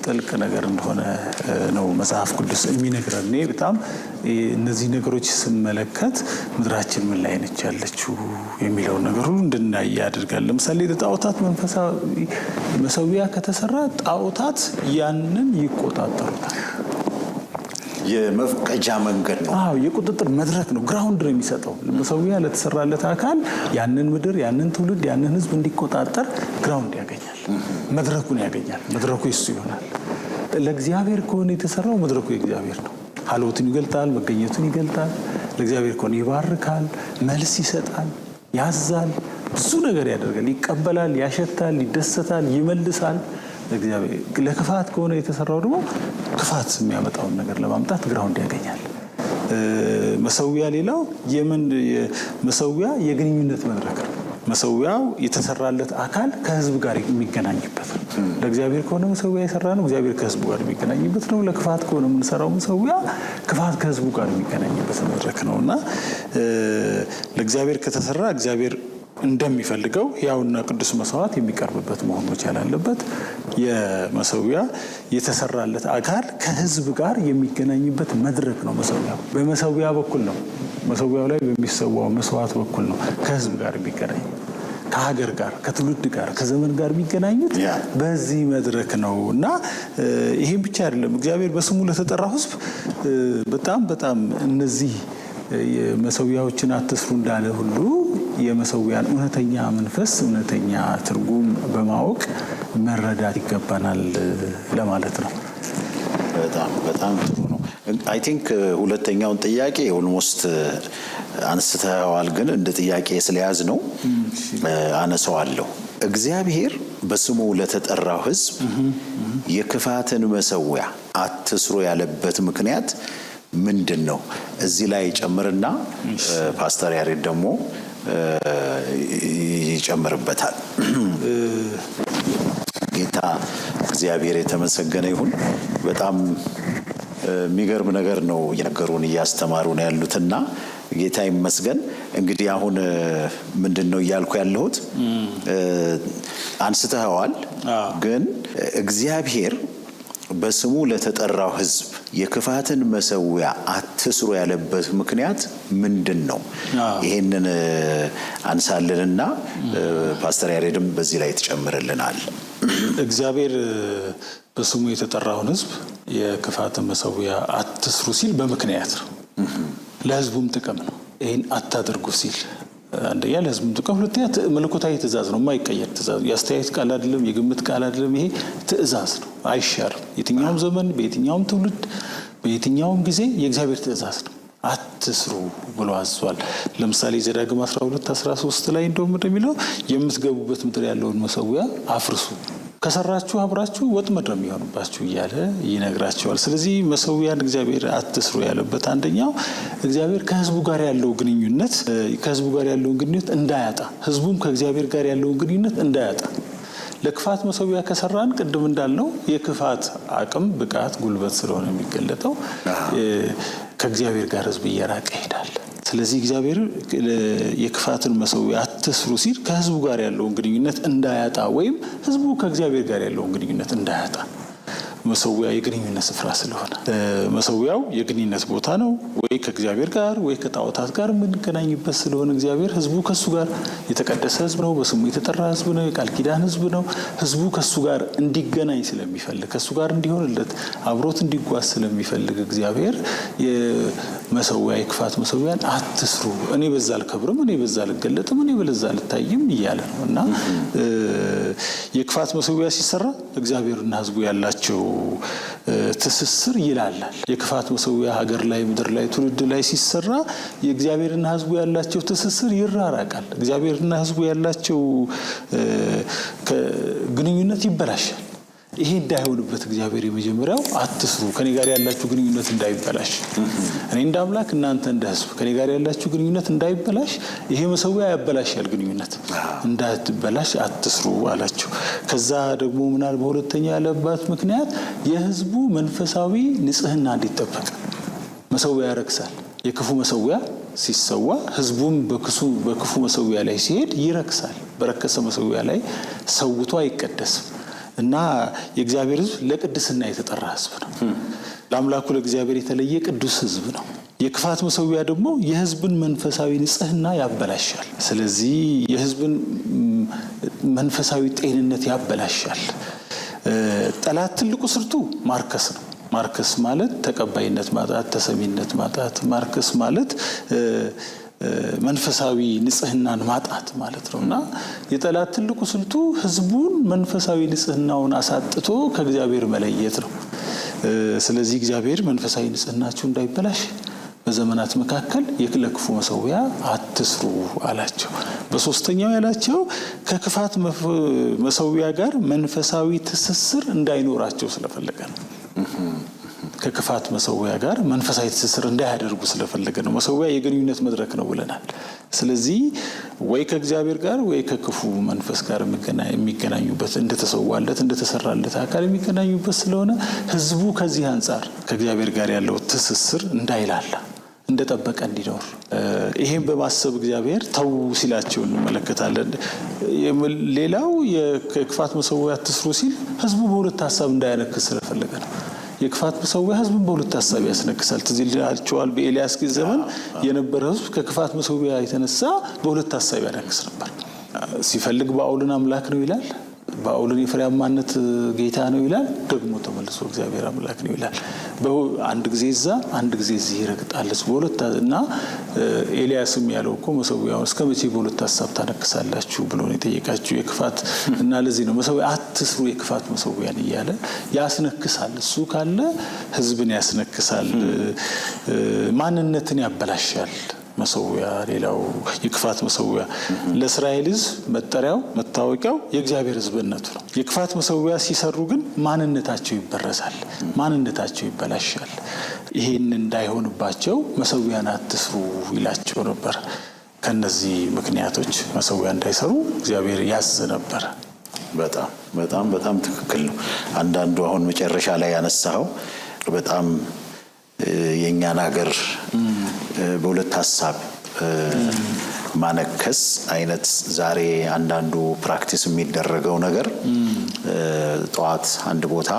ጥልቅ ነገር እንደሆነ ነው መጽሐፍ ቅዱስ የሚነግረን። እኔ በጣም እነዚህ ነገሮች ስመለከት ምድራችን ምን ላይ ነች ያለችው የሚለውን ነገር ሁሉ እንድናይ ያደርጋል። ለምሳሌ ለጣዖታት መንፈሳዊ መሰዊያ ከተሰራ ጣዖታት ያንን ይቆጣጠሩታል።
የመፍቀጃ መንገድ ነው።
የቁጥጥር መድረክ ነው። ግራውንድ ነው የሚሰጠው መሰዊያ ለተሰራለት አካል ያንን ምድር፣ ያንን ትውልድ፣ ያንን ሕዝብ እንዲቆጣጠር ግራውንድ ያገኛል፣ መድረኩን ያገኛል። መድረኩ የሱ ይሆናል። ለእግዚአብሔር ከሆነ የተሰራው መድረኩ የእግዚአብሔር ነው። ሀልወቱን ይገልጣል፣ መገኘቱን ይገልጣል። ለእግዚአብሔር ከሆነ ይባርካል፣ መልስ ይሰጣል፣ ያዛል፣ ብዙ ነገር ያደርጋል፣ ይቀበላል፣ ያሸታል፣ ይደሰታል፣ ይመልሳል። ለክፋት ከሆነ የተሰራው ደግሞ ክፋት የሚያመጣውን ነገር ለማምጣት ግራውንድ ያገኛል። መሰዊያ ሌላው መሰዊያ የግንኙነት መድረክ ነው። መሰዊያው የተሰራለት አካል ከህዝብ ጋር የሚገናኝበት ነው። ለእግዚአብሔር ከሆነ መሰዊያ የሰራ ነው፣ እግዚአብሔር ከህዝቡ ጋር የሚገናኝበት ነው። ለክፋት ከሆነ የምንሰራው መሰዊያ ክፋት ከህዝቡ ጋር የሚገናኝበት መድረክ ነው እና ለእግዚአብሔር ከተሰራ እግዚአብሔር እንደሚፈልገው ሕያውና ቅዱስ መስዋዕት የሚቀርብበት መሆን መቻል አለበት። የመሰዊያ የተሰራለት አካል ከህዝብ ጋር የሚገናኝበት መድረክ ነው። መሰዊያው በመሰዊያ በኩል ነው። መሰዊያው ላይ በሚሰዋው መስዋዕት በኩል ነው ከህዝብ ጋር የሚገናኝ፣ ከሀገር ጋር፣ ከትውልድ ጋር፣ ከዘመን ጋር የሚገናኙት በዚህ መድረክ ነው እና ይሄን ብቻ አይደለም። እግዚአብሔር በስሙ ለተጠራው ህዝብ በጣም እነዚህ መሰዊያዎችን አትስሩ እንዳለ ሁሉ የመሰዊያን እውነተኛ መንፈስ፣ እውነተኛ ትርጉም በማወቅ መረዳት ይገባናል ለማለት ነው።
በጣም ጥሩ ነው። አይ ቲንክ ሁለተኛውን ጥያቄ ኦልሞስት አንስተዋል፣ ግን እንደ ጥያቄ ስለያዝ ነው አነሳዋለሁ። እግዚአብሔር በስሙ ለተጠራው ህዝብ የክፋትን መሰዊያ አትስሩ ያለበት ምክንያት ምንድን ነው? እዚህ ላይ ጨምርና ፓስተር ያሬድ ደግሞ ይጨምርበታል። ጌታ እግዚአብሔር የተመሰገነ ይሁን። በጣም የሚገርም ነገር ነው እየነገሩን እያስተማሩ ነው ያሉትና ጌታ ይመስገን። እንግዲህ አሁን ምንድን ነው እያልኩ ያለሁት አንስተዋል፣ ግን እግዚአብሔር በስሙ ለተጠራው ህዝብ የክፋትን መሰዊያ አትስሩ ያለበት ምክንያት ምንድን ነው? ይሄንን አንሳልንና ፓስተር ያሬድም በዚህ ላይ ትጨምርልናል።
እግዚአብሔር በስሙ የተጠራውን ህዝብ የክፋትን መሰዊያ አትስሩ ሲል በምክንያት ነው። ለህዝቡም ጥቅም ነው። ይህን አታድርጉ ሲል አንደኛ ለህዝቡም ጥቅም፣ ሁለተኛ መለኮታዊ ትእዛዝ ነው። የማይቀየር ትእዛዝ፣ የአስተያየት ቃል አይደለም፣ የግምት ቃል አይደለም። ይሄ ትእዛዝ ነው፣ አይሻርም። የትኛውም ዘመን፣ በየትኛውም ትውልድ፣ በየትኛውም ጊዜ የእግዚአብሔር ትእዛዝ ነው። አትስሩ ብሎ አዟል። ለምሳሌ ዘዳግም 12:13 ላይ እንደውም እንደሚለው የምትገቡበት ምድር ያለውን መሰዊያ አፍርሱ፣ ከሰራችሁ አብራችሁ ወጥመድ ነው የሚሆንባችሁ እያለ ይነግራቸዋል። ስለዚህ መሰዊያን እግዚአብሔር አትስሩ ያለበት አንደኛው እግዚአብሔር ከህዝቡ ጋር ያለው ግንኙነት እንዳያጣ፣ ህዝቡም ከእግዚአብሔር ጋር ያለውን ግንኙነት እንዳያጣ። ለክፋት መሰዊያ ከሰራን ቅድም እንዳልነው የክፋት አቅም፣ ብቃት፣ ጉልበት ስለሆነ የሚገለጠው ከእግዚአብሔር ጋር ህዝብ እየራቀ ይሄዳል። ስለዚህ እግዚአብሔር የክፋትን መሰዊያ አትስሩ ሲል ከህዝቡ ጋር ያለውን ግንኙነት እንዳያጣ ወይም ህዝቡ ከእግዚአብሔር ጋር ያለውን ግንኙነት እንዳያጣ። መሰዊያ የግንኙነት ስፍራ ስለሆነ መሰዊያው የግንኙነት ቦታ ነው። ወይ ከእግዚአብሔር ጋር ወይ ከጣዖታት ጋር የምንገናኝበት ስለሆነ እግዚአብሔር ህዝቡ ከሱ ጋር የተቀደሰ ህዝብ ነው፣ በስሙ የተጠራ ህዝብ ነው፣ የቃል ኪዳን ህዝብ ነው። ህዝቡ ከሱ ጋር እንዲገናኝ ስለሚፈልግ ከሱ ጋር እንዲሆንለት አብሮት እንዲጓዝ ስለሚፈልግ እግዚአብሔር የመሰዊያ የክፋት መሰዊያን አትስሩ፣ እኔ በዛ አልከብርም፣ እኔ በዛ አልገለጥም፣ እኔ በዛ አልታይም እያለ ነው እና የክፋት መሰዊያ ሲሰራ እግዚአብሔርና ህዝቡ ያላቸው ትስስር ይላላል። የክፋት መሰዊያ ሀገር ላይ ምድር ላይ ትውልድ ላይ ሲሰራ የእግዚአብሔርና ህዝቡ ያላቸው ትስስር ይራራቃል። እግዚአብሔርና ህዝቡ ያላቸው ግንኙነት ይበላሻል። ይሄ እንዳይሆንበት እግዚአብሔር የመጀመሪያው አትስሩ፣ ከኔ ጋር ያላችሁ ግንኙነት እንዳይበላሽ፣ እኔ እንደ አምላክ እናንተ እንደ ህዝብ ከኔ ጋር ያላችሁ ግንኙነት እንዳይበላሽ፣ ይሄ መሰዊያ ያበላሻል፣ ግንኙነት እንዳትበላሽ አትስሩ አላቸው። ከዛ ደግሞ ምናል በሁለተኛ ያለባት ምክንያት የህዝቡ መንፈሳዊ ንጽህና እንዲጠበቅ። መሰዊያ ያረክሳል። የክፉ መሰዊያ ሲሰዋ ህዝቡም በክፉ መሰዊያ ላይ ሲሄድ ይረክሳል። በረከሰ መሰዊያ ላይ ሰውቶ አይቀደስም እና የእግዚአብሔር ህዝብ ለቅድስና የተጠራ ህዝብ ነው። ለአምላኩ ለእግዚአብሔር የተለየ ቅዱስ ህዝብ ነው። የክፋት መሰዊያ ደግሞ የህዝብን መንፈሳዊ ንጽህና ያበላሻል። ስለዚህ የህዝብን መንፈሳዊ ጤንነት ያበላሻል። ጠላት ትልቁ ስርቱ ማርከስ ነው። ማርከስ ማለት ተቀባይነት ማጣት፣ ተሰሚነት ማጣት። ማርከስ ማለት መንፈሳዊ ንጽህናን ማጣት ማለት ነውና የጠላት ትልቁ ስልቱ ህዝቡን መንፈሳዊ ንጽህናውን አሳጥቶ ከእግዚአብሔር መለየት ነው። ስለዚህ እግዚአብሔር መንፈሳዊ ንጽህናችሁ እንዳይበላሽ በዘመናት መካከል የክፉ መሰዊያ አትስሩ አላቸው። በሶስተኛው ያላቸው ከክፋት መሰዊያ ጋር መንፈሳዊ ትስስር እንዳይኖራቸው ስለፈለገ ነው። ከክፋት መሰዊያ ጋር መንፈሳዊ ትስስር እንዳያደርጉ ስለፈለገ ነው። መሰዊያ የግንኙነት መድረክ ነው ብለናል። ስለዚህ ወይ ከእግዚአብሔር ጋር ወይ ከክፉ መንፈስ ጋር የሚገናኙበት እንደተሰዋለት እንደተሰራለት አካል የሚገናኙበት ስለሆነ ህዝቡ ከዚህ አንጻር ከእግዚአብሔር ጋር ያለው ትስስር እንዳይላላ እንደጠበቀ እንዲኖር ይሄን በማሰብ እግዚአብሔር ተው ሲላቸው እንመለከታለን። ሌላው የክፋት መሰዊያ አትስሩ ሲል ህዝቡ በሁለት ሀሳብ እንዳያነክስ ስለፈለገ ነው። የክፋት መሰዊያ ህዝብን በሁለት ሀሳብ ያስነክሳል። ትዝ ይላችኋል፣ በኤልያስ ዘመን የነበረ ህዝብ ከክፋት መሰዊያ የተነሳ በሁለት ሀሳብ ያነክስ ነበር። ሲፈልግ ባኦልን አምላክ ነው ይላል፣ ባኦልን የፍሬያማነት ጌታ ነው ይላል፣ ደግሞ ተመልሶ እግዚአብሔር አምላክ ነው ይላል። አንድ ጊዜ እዛ አንድ ጊዜ እዚህ ይረግጣለች በሁለት እና ኤልያስም ያለው እኮ መሰዊያውን እስከ መቼ በሁለት ሀሳብ ታነክሳላችሁ ብሎ ነው የጠየቃችሁ የክፋት እና ለዚህ ነው መሰዊያ አትስሩ የክፋት መሰዊያን እያለ ያስነክሳል። እሱ ካለ ህዝብን ያስነክሳል፣ ማንነትን ያበላሻል። መሰዊያ ሌላው የክፋት መሰዊያ ለእስራኤል ህዝብ መጠሪያው መታወቂያው የእግዚአብሔር ህዝብነቱ ነው። የክፋት መሰዊያ ሲሰሩ ግን ማንነታቸው ይበረሳል፣ ማንነታቸው ይበላሻል። ይሄን እንዳይሆንባቸው መሰዊያን አትስሩ ይላቸው ነበር። ከነዚህ ምክንያቶች መሰዊያ እንዳይሰሩ እግዚአብሔር ያዝ ነበር።
በጣም ትክክል ነው። አንዳንዱ አሁን መጨረሻ ላይ ያነሳው በጣም የኛን ሀገር በሁለት ሀሳብ ማነከስ አይነት ዛሬ አንዳንዱ ፕራክቲስ የሚደረገው ነገር ጠዋት አንድ ቦታ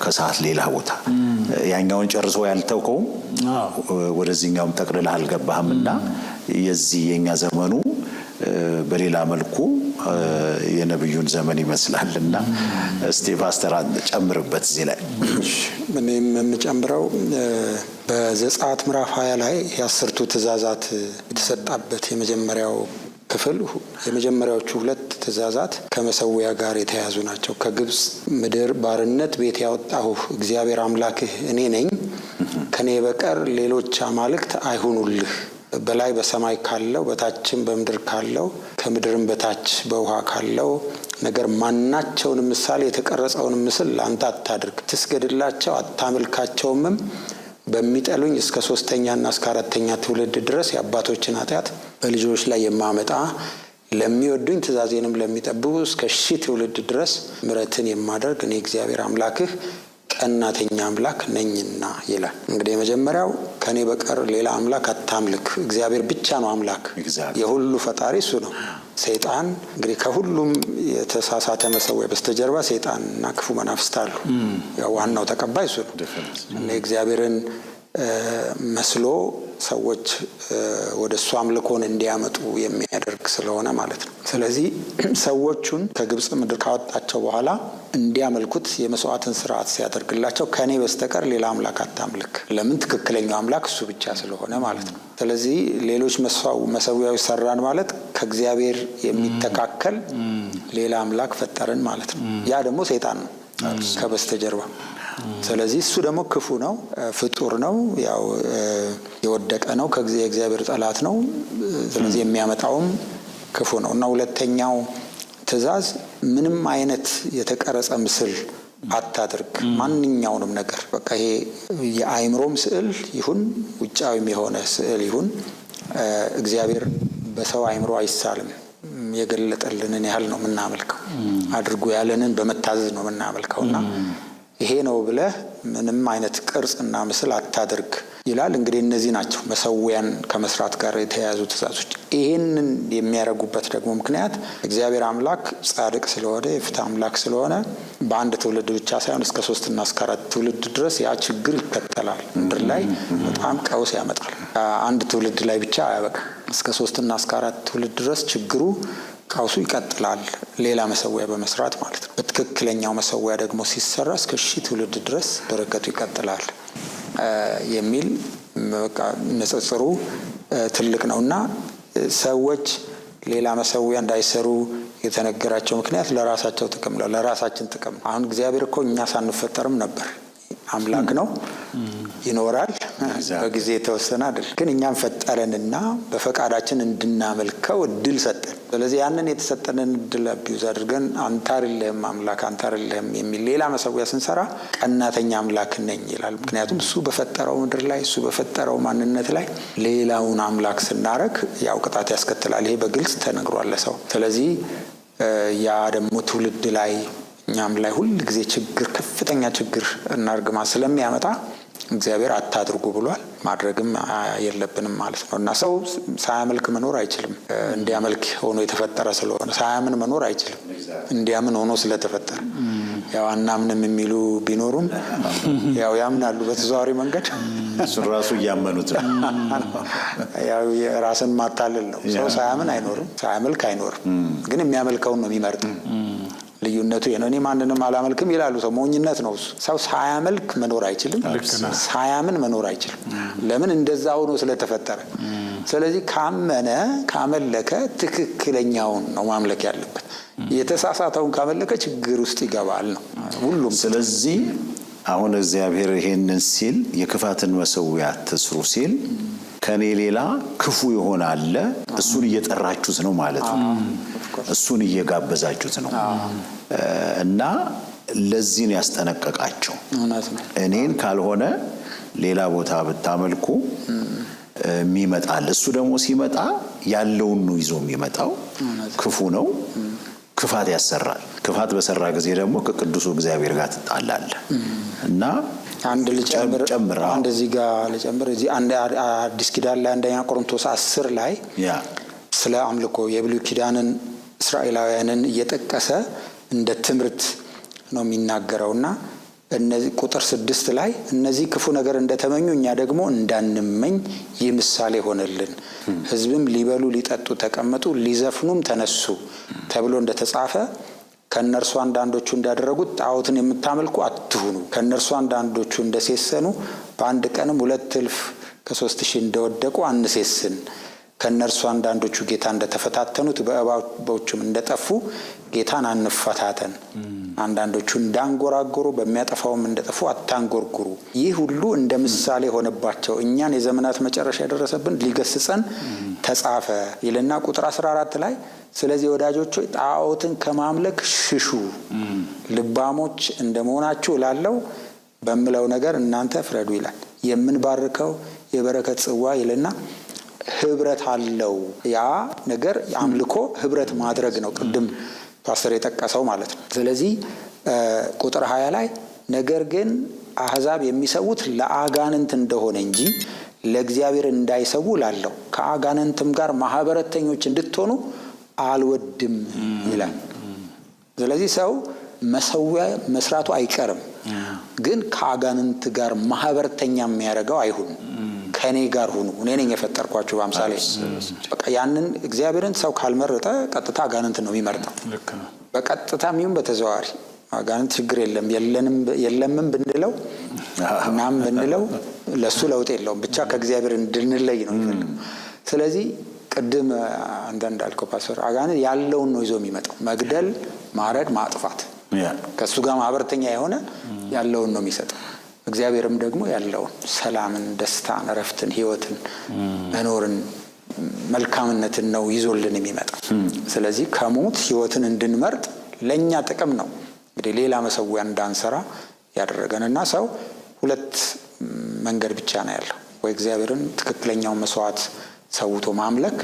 ከሰዓት ሌላ ቦታ ያኛውን ጨርሶ ያልተውከው ወደዚህኛውም ጠቅልለህ አልገባህምና የዚህ የኛ ዘመኑ በሌላ መልኩ የነብዩን ዘመን ይመስላልና እስቲ ፓስተር ጨምርበት እዚህ ላይ።
እኔም የምጨምረው በዘጸአት ምዕራፍ 20 ላይ የአስርቱ ትእዛዛት የተሰጣበት የመጀመሪያው ክፍል የመጀመሪያዎቹ ሁለት ትእዛዛት ከመሰዊያ ጋር የተያዙ ናቸው። ከግብጽ ምድር ባርነት ቤት ያወጣሁህ እግዚአብሔር አምላክህ እኔ ነኝ፣ ከኔ በቀር ሌሎች አማልክት አይሁኑልህ። በላይ በሰማይ ካለው በታችም በምድር ካለው ከምድርም በታች በውሃ ካለው ነገር ማናቸውን ምሳሌ የተቀረጸውን ምስል ለአንተ አታድርግ፣ ትስገድላቸው፣ አታምልካቸውም። በሚጠሉኝ እስከ 3ኛና እስከ 4ኛ ትውልድ ድረስ የአባቶችን ኃጢአት በልጆች ላይ የማመጣ ለሚወዱኝ ትእዛዜንም ለሚጠብቁ እስከ 1000 ትውልድ ድረስ ምሕረትን የማደርግ እኔ እግዚአብሔር አምላክህ ቀናተኛ አምላክ ነኝና ይላል። እንግዲህ የመጀመሪያው ከኔ በቀር ሌላ አምላክ አታምልክ፣ እግዚአብሔር ብቻ ነው አምላክ፣ የሁሉ ፈጣሪ እሱ ነው። ሰይጣን እንግዲህ ከሁሉም የተሳሳተ መሰዊያ በስተጀርባ ሰይጣንና ክፉ መናፍስት አሉ። ያው ዋናው ተቀባይ እሱ ነው። እና እግዚአብሔርን መስሎ ሰዎች ወደ እሱ አምልኮን እንዲያመጡ የሚያደርግ ስለሆነ ማለት ነው። ስለዚህ ሰዎቹን ከግብጽ ምድር ካወጣቸው በኋላ እንዲያመልኩት የመስዋዕትን ስርዓት ሲያደርግላቸው ከኔ በስተቀር ሌላ አምላክ አታምልክ፣ ለምን ትክክለኛው አምላክ እሱ ብቻ ስለሆነ ማለት ነው። ስለዚህ ሌሎች መሰዊያዎች ሰራን ማለት ከእግዚአብሔር የሚተካከል ሌላ አምላክ ፈጠርን ማለት ነው። ያ ደግሞ ሰይጣን ነው ከበስተጀርባ። ስለዚህ እሱ ደግሞ ክፉ ነው፣ ፍጡር ነው፣ ያው የወደቀ ነው፣ የእግዚአብሔር ጠላት ነው። ስለዚህ የሚያመጣውም ክፉ ነው እና ሁለተኛው ትእዛዝ ምንም አይነት የተቀረጸ ምስል አታድርግ። ማንኛውንም ነገር በቃ ይሄ የአእምሮም ስዕል ይሁን ውጫዊም የሆነ ስዕል ይሁን እግዚአብሔር በሰው አእምሮ አይሳልም። የገለጠልንን ያህል ነው የምናመልከው። አድርጎ ያለንን በመታዘዝ ነው የምናመልከውና ይሄ ነው ብለህ ምንም አይነት ቅርጽና ምስል አታድርግ ይላል። እንግዲህ እነዚህ ናቸው መሰዊያን ከመስራት ጋር የተያያዙ ትእዛዞች። ይሄንን የሚያደርጉበት ደግሞ ምክንያት እግዚአብሔር አምላክ ጻድቅ ስለሆነ የፍትህ አምላክ ስለሆነ በአንድ ትውልድ ብቻ ሳይሆን እስከ 3 እና እስከ 4 ትውልድ ድረስ ያ ችግር ይከተላል። ምድር ላይ በጣም ቀውስ ያመጣል። አንድ ትውልድ ላይ ብቻ አያበቃም። እስከ 3 እና እስከ 4 ትውልድ ድረስ ችግሩ ቀውሱ ይቀጥላል። ሌላ መሰዊያ በመስራት ማለት ነው። በትክክለኛው መሰዊያ ደግሞ ሲሰራ እስከ 1000 ትውልድ ድረስ በረከቱ ይቀጥላል የሚል በቃ ንጽጽሩ ትልቅ ነውና ሰዎች ሌላ መሰዊያ እንዳይሰሩ የተነገራቸው ምክንያት ለራሳቸው ጥቅም ነው፣ ለራሳችን ጥቅም። አሁን እግዚአብሔር እኮ እኛ ሳንፈጠርም ነበር። አምላክ ነው፣ ይኖራል፣ በጊዜ የተወሰነ አይደል። ግን እኛም ፈጠረንና በፈቃዳችን እንድናመልከው እድል ሰጠን። ስለዚህ ያንን የተሰጠንን እድል አቢዩዝ አድርገን አንተ አይደለህም አምላክ፣ አንተ አይደለህም የሚል ሌላ መሰዊያ ስንሰራ ቀናተኛ አምላክ ነኝ ይላል። ምክንያቱም እሱ በፈጠረው ምድር ላይ እሱ በፈጠረው ማንነት ላይ ሌላውን አምላክ ስናረግ ያው ቅጣት ያስከትላል። ይሄ በግልጽ ተነግሯል ለሰው። ስለዚህ ያ ደግሞ ትውልድ ላይ እኛም ላይ ሁሉ ጊዜ ችግር፣ ከፍተኛ ችግር እና እርግማን ስለሚያመጣ እግዚአብሔር አታድርጉ ብሏል። ማድረግም የለብንም ማለት ነው። እና ሰው ሳያመልክ መኖር አይችልም። እንዲያመልክ ሆኖ የተፈጠረ ስለሆነ ሳያምን መኖር አይችልም። እንዲያምን ሆኖ ስለተፈጠረ ያው አናምንም የሚሉ ቢኖሩም ያው ያምናሉ በተዘዋዋሪ መንገድ።
እሱን ራሱ እያመኑት ነው።
ያው ራስን ማታለል ነው። ሰው ሳያምን አይኖርም፣ ሳያመልክ አይኖርም። ግን የሚያመልከውን ነው የሚመርጠው። ልዩነቱ የኔ እኔ ማንንም አላመልክም ይላሉ። ሰው ሞኝነት ነው። ሰው ሳያመልክ መኖር አይችልም፣ ሳያምን መኖር አይችልም። ለምን? እንደዛ ሆኖ ስለተፈጠረ። ስለዚህ ካመነ ካመለከ ትክክለኛውን ነው ማምለክ ያለበት። የተሳሳተውን ካመለከ ችግር ውስጥ ይገባል ነው ሁሉም።
ስለዚህ አሁን እግዚአብሔር ይሄንን ሲል የክፋትን መሰዊያ አትስሩ ሲል ከኔ ሌላ ክፉ የሆነ አለ፣ እሱን እየጠራችሁት ነው ማለት ነው። እሱን እየጋበዛችሁት ነው እና ለዚህ ነው ያስጠነቀቃቸው። እኔን ካልሆነ ሌላ ቦታ ብታመልኩ የሚመጣል። እሱ ደግሞ ሲመጣ ያለውን ነው ይዞ የሚመጣው። ክፉ ነው፣ ክፋት ያሰራል። ክፋት በሰራ ጊዜ ደግሞ ከቅዱሱ እግዚአብሔር ጋር ትጣላለህ እና
አንድ ልጨምር አንድ እዚህ ጋር ልጨምር። እዚህ አንድ አዲስ ኪዳን ላይ አንደኛ ቆሮንቶስ 10 ላይ ስለ አምልኮ የብሉይ ኪዳንን እስራኤላውያንን እየጠቀሰ እንደ ትምህርት ነው የሚናገረውና እነዚህ ቁጥር 6 ላይ እነዚህ ክፉ ነገር እንደተመኙ እኛ ደግሞ እንዳንመኝ ይህ ምሳሌ ሆነልን። ሕዝብም ሊበሉ ሊጠጡ ተቀመጡ፣ ሊዘፍኑም ተነሱ ተብሎ እንደተጻፈ ከነርሱ አንዳንዶቹ እንዳደረጉት ጣዖትን የምታመልኩ አትሁኑ። ከነርሱ አንዳንዶቹ እንደሴሰኑ በአንድ ቀንም 2,000 ከ3,000 እንደወደቁ አንሴስን። ከነርሱ አንዳንዶቹ ጌታ እንደተፈታተኑት በእባቦችም እንደጠፉ ጌታን አንፈታተን። አንዳንዶቹ እንዳንጎራጎሩ በሚያጠፋውም እንደጠፉ አታንጎርጉሩ። ይህ ሁሉ እንደ ምሳሌ ሆነባቸው፣ እኛን የዘመናት መጨረሻ ያደረሰብን ሊገስጸን ተጻፈ ይልና ቁጥር 14 ላይ ስለዚህ ወዳጆች ሆይ ጣዖትን ከማምለክ ሽሹ፣ ልባሞች እንደመሆናችሁ እላለሁ በምለው ነገር እናንተ ፍረዱ ይላል። የምንባርከው የበረከት ጽዋ ይልና ህብረት አለው። ያ ነገር አምልኮ ህብረት ማድረግ ነው። ቅድም ፓስተር የጠቀሰው ማለት ነው። ስለዚህ ቁጥር 20 ላይ ነገር ግን አህዛብ የሚሰዉት ለአጋንንት እንደሆነ እንጂ ለእግዚአብሔር እንዳይሰዉ እላለሁ፣ ከአጋንንትም ጋር ማህበረተኞች እንድትሆኑ አልወድም ይላል። ስለዚህ ሰው መሰዊያ መስራቱ አይቀርም፣ ግን ከአጋንንት ጋር ማህበርተኛ የሚያደርገው አይሁን። ከኔ ጋር ሁኑ፣ እኔ ነኝ የፈጠርኳችሁ በአምሳሌ። በቃ ያንን እግዚአብሔርን ሰው ካልመረጠ ቀጥታ አጋንንት ነው የሚመርጠው። በቀጥታም ይሁን በተዘዋዋሪ አጋንንት ችግር የለምም ብንለው እናም ብንለው ለሱ ለውጥ የለውም። ብቻ ከእግዚአብሔር እንድንለይ ነው የሚፈልገው። ስለዚህ ቅድም አንተ እንዳልከው ፓስተር አጋንንት ያለውን ነው ይዞ የሚመጣው፣ መግደል፣ ማረድ፣ ማጥፋት። ከሱ ጋር ማህበርተኛ የሆነ ያለውን ነው የሚሰጠው። እግዚአብሔርም ደግሞ ያለውን ሰላምን፣ ደስታን፣ እረፍትን፣ ህይወትን፣ መኖርን፣ መልካምነትን ነው ይዞልን የሚመጣው። ስለዚህ ከሞት ህይወትን እንድንመርጥ ለኛ ጥቅም ነው እንግዲህ ሌላ መሰዊያ እንዳንሰራ ያደረገንና ሰው ሁለት መንገድ ብቻ ነው ያለው። ወይ እግዚአብሔርን ትክክለኛውን መስዋዕት ሰውቶ ማምለክ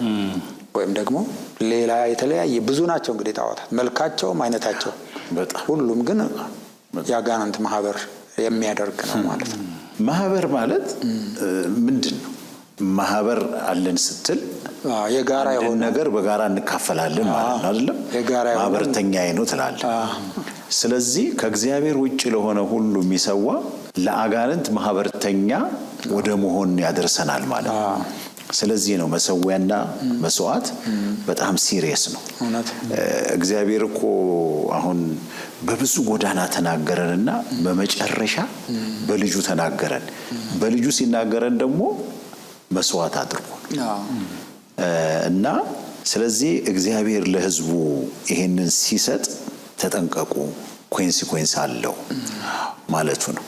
ወይም ደግሞ ሌላ የተለያየ ብዙ ናቸው እንግዲህ ጣዖታት፣ መልካቸውም አይነታቸው ሁሉም ግን ያጋንንት ማህበር የሚያደርግ ነው ማለት ነው።
ማህበር ማለት ምንድን ነው? ማህበር አለን ስትል
የጋራ የሆነ
ነገር በጋራ እንካፈላለን ማለት ነው አይደለም?
የጋራ
ማህበርተኛዬ ነው ትላለህ። ስለዚህ ከእግዚአብሔር ውጭ ለሆነ ሁሉ የሚሰዋ ለአጋንንት ማህበርተኛ ወደ መሆን ያደርሰናል ማለት ነው። ስለዚህ ነው መሰዊያና መስዋዕት በጣም ሲሪየስ ነው። እግዚአብሔር እኮ አሁን በብዙ ጎዳና ተናገረንና በመጨረሻ በልጁ ተናገረን። በልጁ ሲናገረን ደግሞ መስዋዕት አድርጎ እና ስለዚህ እግዚአብሔር ለሕዝቡ ይሄንን ሲሰጥ ተጠንቀቁ፣ ኮንሲኩዌንስ አለው ማለቱ ነው።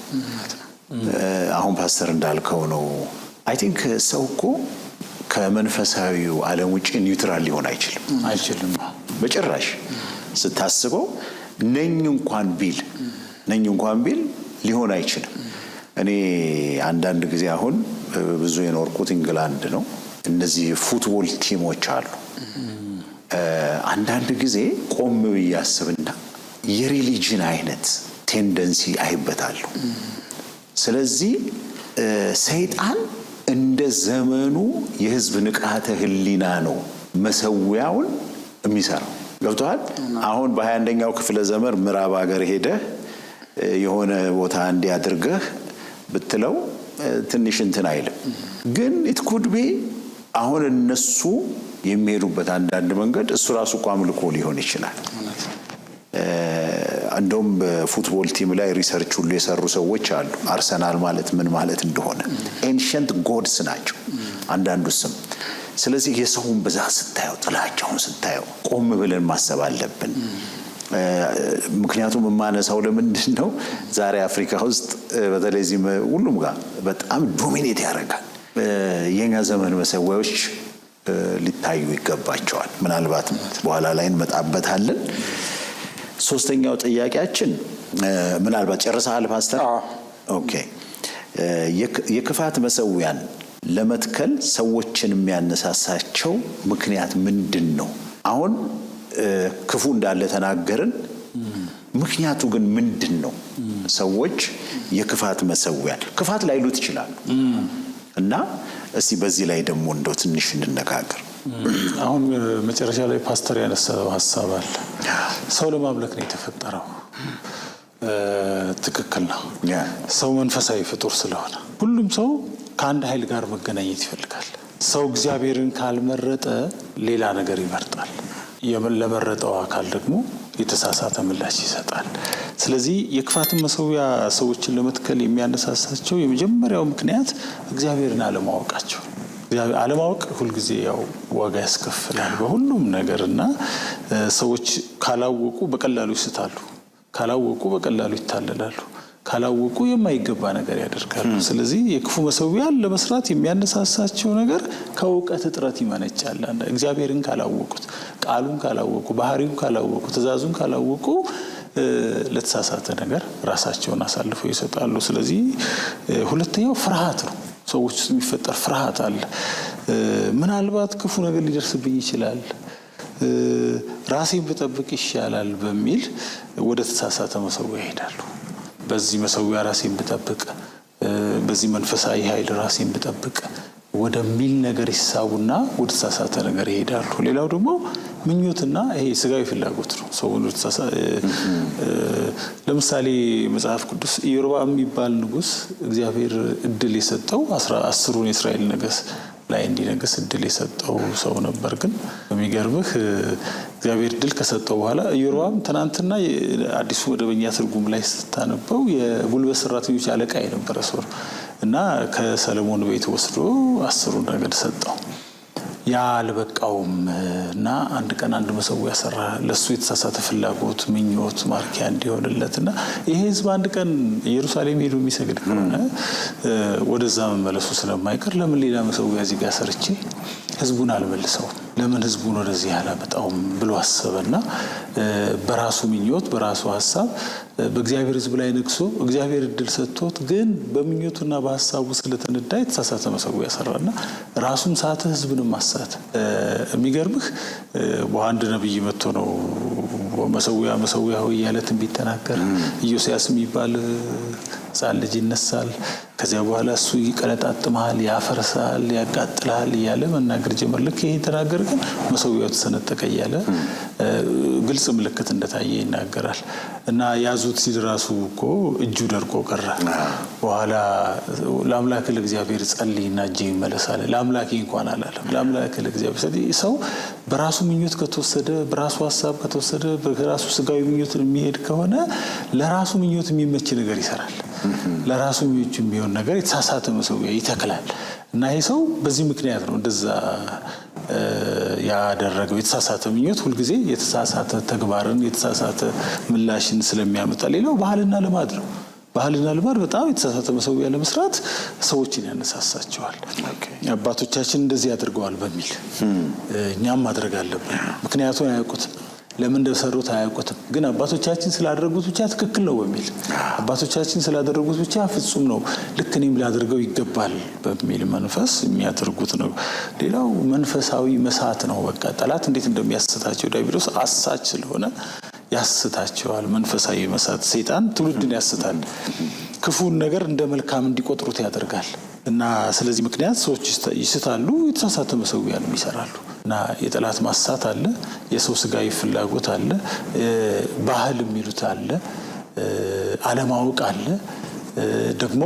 አሁን ፓስተር እንዳልከው ነው። አይ ቲንክ ሰው እኮ ከመንፈሳዊው ዓለም ውጪ ኒውትራል ሊሆን አይችልም በጭራሽ። ስታስበው ነኝ እንኳን ቢል ሊሆን አይችልም። እኔ አንዳንድ ጊዜ አሁን ብዙ የኖርኩት ኢንግላንድ ነው። እነዚህ ፉትቦል ቲሞች አሉ። አንዳንድ ጊዜ ቆም ብዬ አስብና የሪሊጅን አይነት ቴንደንሲ አይበታለሁ። ስለዚህ ሰይጣን እንደ ዘመኑ የህዝብ ንቃተ ህሊና ነው መሰዊያውን የሚሰራው። ገብቶሃል? አሁን በ21ኛው ክፍለ ዘመን ምዕራብ ሀገር ሄደህ የሆነ ቦታ እንዲያድርገህ ብትለው ትንሽ እንትን አይልም። ግን ኢት ኩድ ቢ አሁን እነሱ የሚሄዱበት አንዳንድ መንገድ እሱ ራሱ እኮ አምልኮ ሊሆን ይችላል። እንደውም በፉትቦል ቲም ላይ ሪሰርች ሁሉ የሰሩ ሰዎች አሉ። አርሰናል ማለት ምን ማለት እንደሆነ ኤንሸንት ጎድስ ናቸው አንዳንዱ ስም። ስለዚህ የሰውን ብዛት ስታየው፣ ጥላቻውን ስታየው ቆም ብለን ማሰብ አለብን። ምክንያቱም የማነሳው ለምንድን ነው ዛሬ አፍሪካ ውስጥ በተለይ ሁሉም ጋር በጣም ዶሚኔት ያደርጋል። የኛ ዘመን መሰዊያዎች ሊታዩ ይገባቸዋል። ምናልባት በኋላ ላይ እንመጣበታለን። ሶስተኛው ጥያቄያችን ምናልባት ጨርሰሃል ፓስተር? ኦኬ። የክፋት መሰዊያን ለመትከል ሰዎችን የሚያነሳሳቸው ምክንያት ምንድን ነው? አሁን ክፉ እንዳለ ተናገርን። ምክንያቱ ግን ምንድን ነው? ሰዎች የክፋት መሰዊያን ክፋት ላይሉት ይችላሉ እና እስቲ በዚህ ላይ ደግሞ እንደው ትንሽ እንነጋገር።
አሁን መጨረሻ ላይ ፓስተር ያነሳው ሐሳብ አለ። ሰው ለማምለክ ነው የተፈጠረው። ትክክል ነው። ሰው መንፈሳዊ ፍጡር ስለሆነ ሁሉም ሰው ከአንድ ኃይል ጋር መገናኘት ይፈልጋል። ሰው እግዚአብሔርን ካልመረጠ ሌላ ነገር ይመርጣል። ለመረጠው አካል ደግሞ የተሳሳተ ምላሽ ይሰጣል። ስለዚህ የክፋትን መሰዊያ ሰዎችን ለመትከል የሚያነሳሳቸው የመጀመሪያው ምክንያት እግዚአብሔርን አለማወቃቸው። አለማወቅ ሁልጊዜ ያው ዋጋ ያስከፍላል በሁሉም ነገርና ሰዎች ካላወቁ በቀላሉ ይስታሉ፣ ካላወቁ በቀላሉ ይታለላሉ፣ ካላወቁ የማይገባ ነገር ያደርጋሉ። ስለዚህ የክፉ መሰዊያን ለመስራት የሚያነሳሳቸው ነገር ከእውቀት እጥረት ይመነጫል። እግዚአብሔርን ካላወቁት፣ ቃሉን ካላወቁ፣ ባህሪውን ካላወቁ፣ ትእዛዙን ካላወቁ ለተሳሳተ ነገር ራሳቸውን አሳልፈው ይሰጣሉ። ስለዚህ ሁለተኛው ፍርሃት ነው። ሰዎች ውስጥ የሚፈጠር ፍርሃት አለ። ምናልባት ክፉ ነገር ሊደርስብኝ ይችላል፣ ራሴን ብጠብቅ ይሻላል በሚል ወደ ተሳሳተ መሰዊያ ይሄዳሉ። በዚህ መሰዊያ ራሴን ብጠብቅ፣ በዚህ መንፈሳዊ ኃይል ራሴን ብጠብቅ ወደሚል ነገር ይሳቡና ወደ ተሳሳተ ነገር ይሄዳሉ። ሌላው ደግሞ ምኞትና ይሄ ስጋዊ ፍላጎት ነው። ሰው ለምሳሌ መጽሐፍ ቅዱስ ኢዮርብዓም የሚባል ንጉስ እግዚአብሔር እድል የሰጠው 10ሩን የእስራኤል ነገስ ላይ እንዲነግስ እድል የሰጠው ሰው ነበር። ግን በሚገርምህ እግዚአብሔር እድል ከሰጠው በኋላ ኢዮርብዓም ትናንትና አዲሱ መደበኛ ትርጉም ላይ ስታነበው የጉልበት ሰራተኞች አለቃ የነበረ ሰው እና ከሰለሞን ቤት ወስዶ 10ሩን ነገድ ሰጠው። ያ አልበቃውም እና አንድ ቀን አንድ መሰዊያ ሰራ፣ ለሱ የተሳሳተ ፍላጎት ምኞት ማርኪያ እንዲሆንለትና ይሄ ህዝብ አንድ ቀን ኢየሩሳሌም ሄዶ የሚሰግድ ከሆነ ወደዛ መመለሱ ስለማይቀር ለምን ሌላ መሰዊያ እዚህ ጋር ሰርቼ ህዝቡን አልመልሰው፣ ለምን ህዝቡን ወደዚህ አላመጣውም ብሎ አሰበና በራሱ ምኞት በራሱ ሐሳብ በእግዚአብሔር ህዝብ ላይ ንግሶ እግዚአብሔር እድል ሰጥቶት ግን በምኞቱና በሐሳቡ ስለተነዳ የተሳሳተ መሰዊያ ሰራና ራሱም ሳተ፣ ህዝብንም አሳተ። የሚገርምህ በአንድ ነብይ መጥቶ ነው መሰዊያ ሆይ ያለ ትንቢት ተናገረ። ኢዮስያስ የሚባል ሕፃን ልጅ ይነሳል፣ ከዚያ በኋላ እሱ ይቀለጣጥማል፣ ያፈርሳል፣ ያቃጥላል እያለ መናገር ጀመር። ልክ ይሄን ተናገር ግን መሰዊያው ተሰነጠቀ እያለ ግልጽ ምልክት እንደታየ ይናገራል። እና ያዙት ሲል ራሱ እኮ እጁ ደርቆ ቀረ። በኋላ ለአምላክ ለእግዚአብሔር ጸልይና እጅ ይመለሳል። ለአምላኬ እንኳን አላለም፣ ለአምላክ ለእግዚአብሔር። ስለዚህ ሰው በራሱ ምኞት ከተወሰደ፣ በራሱ ሐሳብ ከተወሰደ፣ በራሱ ስጋዊ ምኞት የሚሄድ ከሆነ ለራሱ ምኞት የሚመች ነገር ይሰራል፣ ለራሱ ምኞት የሚሆን ነገር የተሳሳተ መሰዊያ ይተክላል። እና ይሄ ሰው በዚህ ምክንያት ነው እንደዛ ያደረገው። የተሳሳተ ምኞት ሁልጊዜ የተሳሳተ ተግባርን የተሳሳተ ምላሽን ስለሚያመጣ። ሌላው ባህልና ልማድ ነው። ባህልና ልማድ በጣም የተሳሳተ መሰዊያ ለመስራት ሰዎችን ያነሳሳቸዋል። አባቶቻችን እንደዚህ አድርገዋል በሚል እኛም ማድረግ አለብን። ምክንያቱም አያውቁትም፣ ለምን እንደሰሩት አያውቁትም። ግን አባቶቻችን ስላደረጉት ብቻ ትክክል ነው በሚል አባቶቻችን ስላደረጉት ብቻ ፍጹም ነው፣ ልክ እኔም ላደርገው ይገባል በሚል መንፈስ የሚያደርጉት ነው። ሌላው መንፈሳዊ መሳት ነው። በቃ ጠላት እንዴት እንደሚያስታቸው ዲያብሎስ አሳች ስለሆነ ያስታቸዋል። መንፈሳዊ መሳት ሰይጣን ትውልድን ያስታል፣ ክፉን ነገር እንደ መልካም እንዲቆጥሩት ያደርጋል። እና ስለዚህ ምክንያት ሰዎች ይስታሉ፣ የተሳሳተ መሰዊያንም ይሰራሉ። እና የጠላት ማሳት አለ፣ የሰው ስጋዊ ፍላጎት አለ፣ ባህል የሚሉት አለ፣ አለማወቅ አለ። ደግሞ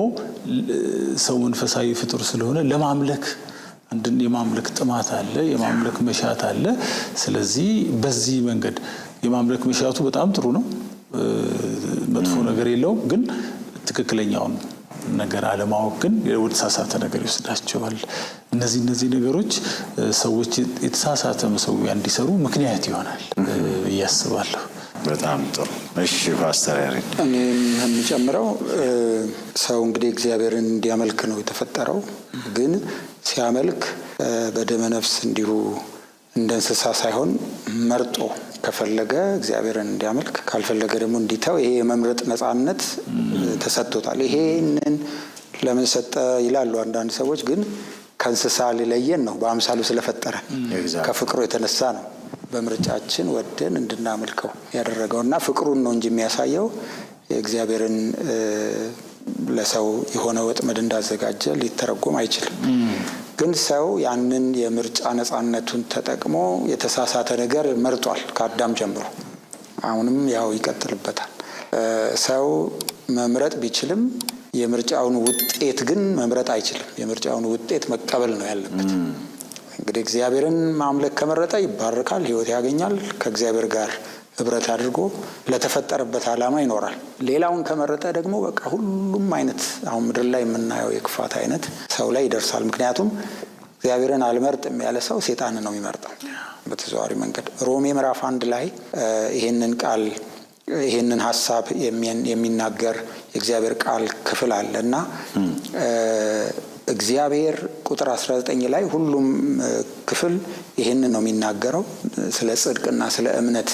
ሰው መንፈሳዊ ፍጡር ስለሆነ ለማምለክ አንድን የማምለክ ጥማት አለ፣ የማምለክ መሻት አለ። ስለዚህ በዚህ መንገድ የማምለክ መሻቱ በጣም ጥሩ ነው፣ መጥፎ ነገር የለውም። ግን ትክክለኛውን ነገር አለማወቅ ግን ወደ ተሳሳተ ነገር ይወስዳቸዋል። እነዚህ ነገሮች ሰዎች የተሳሳተ መሰዊያ እንዲሰሩ ምክንያት ይሆናል ብዬ አስባለሁ።
በጣም ጥሩ። እሺ ፓስተር ያሬድ።
እኔም የምጨምረው ሰው እንግዲህ እግዚአብሔርን እንዲያመልክ ነው የተፈጠረው። ግን ሲያመልክ በደመ ነፍስ እንዲሁ እንደ እንስሳ ሳይሆን መርጦ ከፈለገ እግዚአብሔርን እንዲያመልክ ካልፈለገ ደግሞ እንዲተው ይሄ የመምረጥ ነፃነት ተሰጥቶታል። ይሄንን ለምን ሰጠ ይላሉ አንዳንድ ሰዎች። ግን ከእንስሳ ሊለየን ነው፣ በአምሳሉ ስለፈጠረ ከፍቅሩ የተነሳ ነው በምርጫችን ወደን እንድናመልከው ያደረገውና ፍቅሩን ነው እንጂ የሚያሳየው የእግዚአብሔርን ለሰው የሆነ ወጥመድ እንዳዘጋጀ ሊተረጎም አይችልም። ግን ሰው ያንን የምርጫ ነፃነቱን ተጠቅሞ የተሳሳተ ነገር መርጧል ከአዳም ጀምሮ፣ አሁንም ያው ይቀጥልበታል። ሰው መምረጥ ቢችልም የምርጫውን ውጤት ግን መምረጥ አይችልም። የምርጫውን ውጤት መቀበል ነው ያለበት። እንግዲህ እግዚአብሔርን ማምለክ ከመረጠ ይባረካል፣ ሕይወት ያገኛል፣ ከእግዚአብሔር ጋር ህብረት አድርጎ ለተፈጠረበት ዓላማ ይኖራል። ሌላውን ከመረጠ ደግሞ በቃ ሁሉም አይነት አሁን ምድር ላይ የምናየው የክፋት አይነት ሰው ላይ ይደርሳል። ምክንያቱም እግዚአብሔርን አልመርጥም ያለ ሰው ሰይጣንን ነው የሚመርጠው በተዘዋዋሪ መንገድ። ሮሜ ምዕራፍ 1 ላይ ይሄንን ሐሳብ የሚናገር የእግዚአብሔር ቃል ክፍል አለ እና እግዚአብሔር ቁጥር 19 ላይ ሁሉም ክፍል ይሄንን ነው የሚናገረው ስለ ጽድቅና ስለ እምነት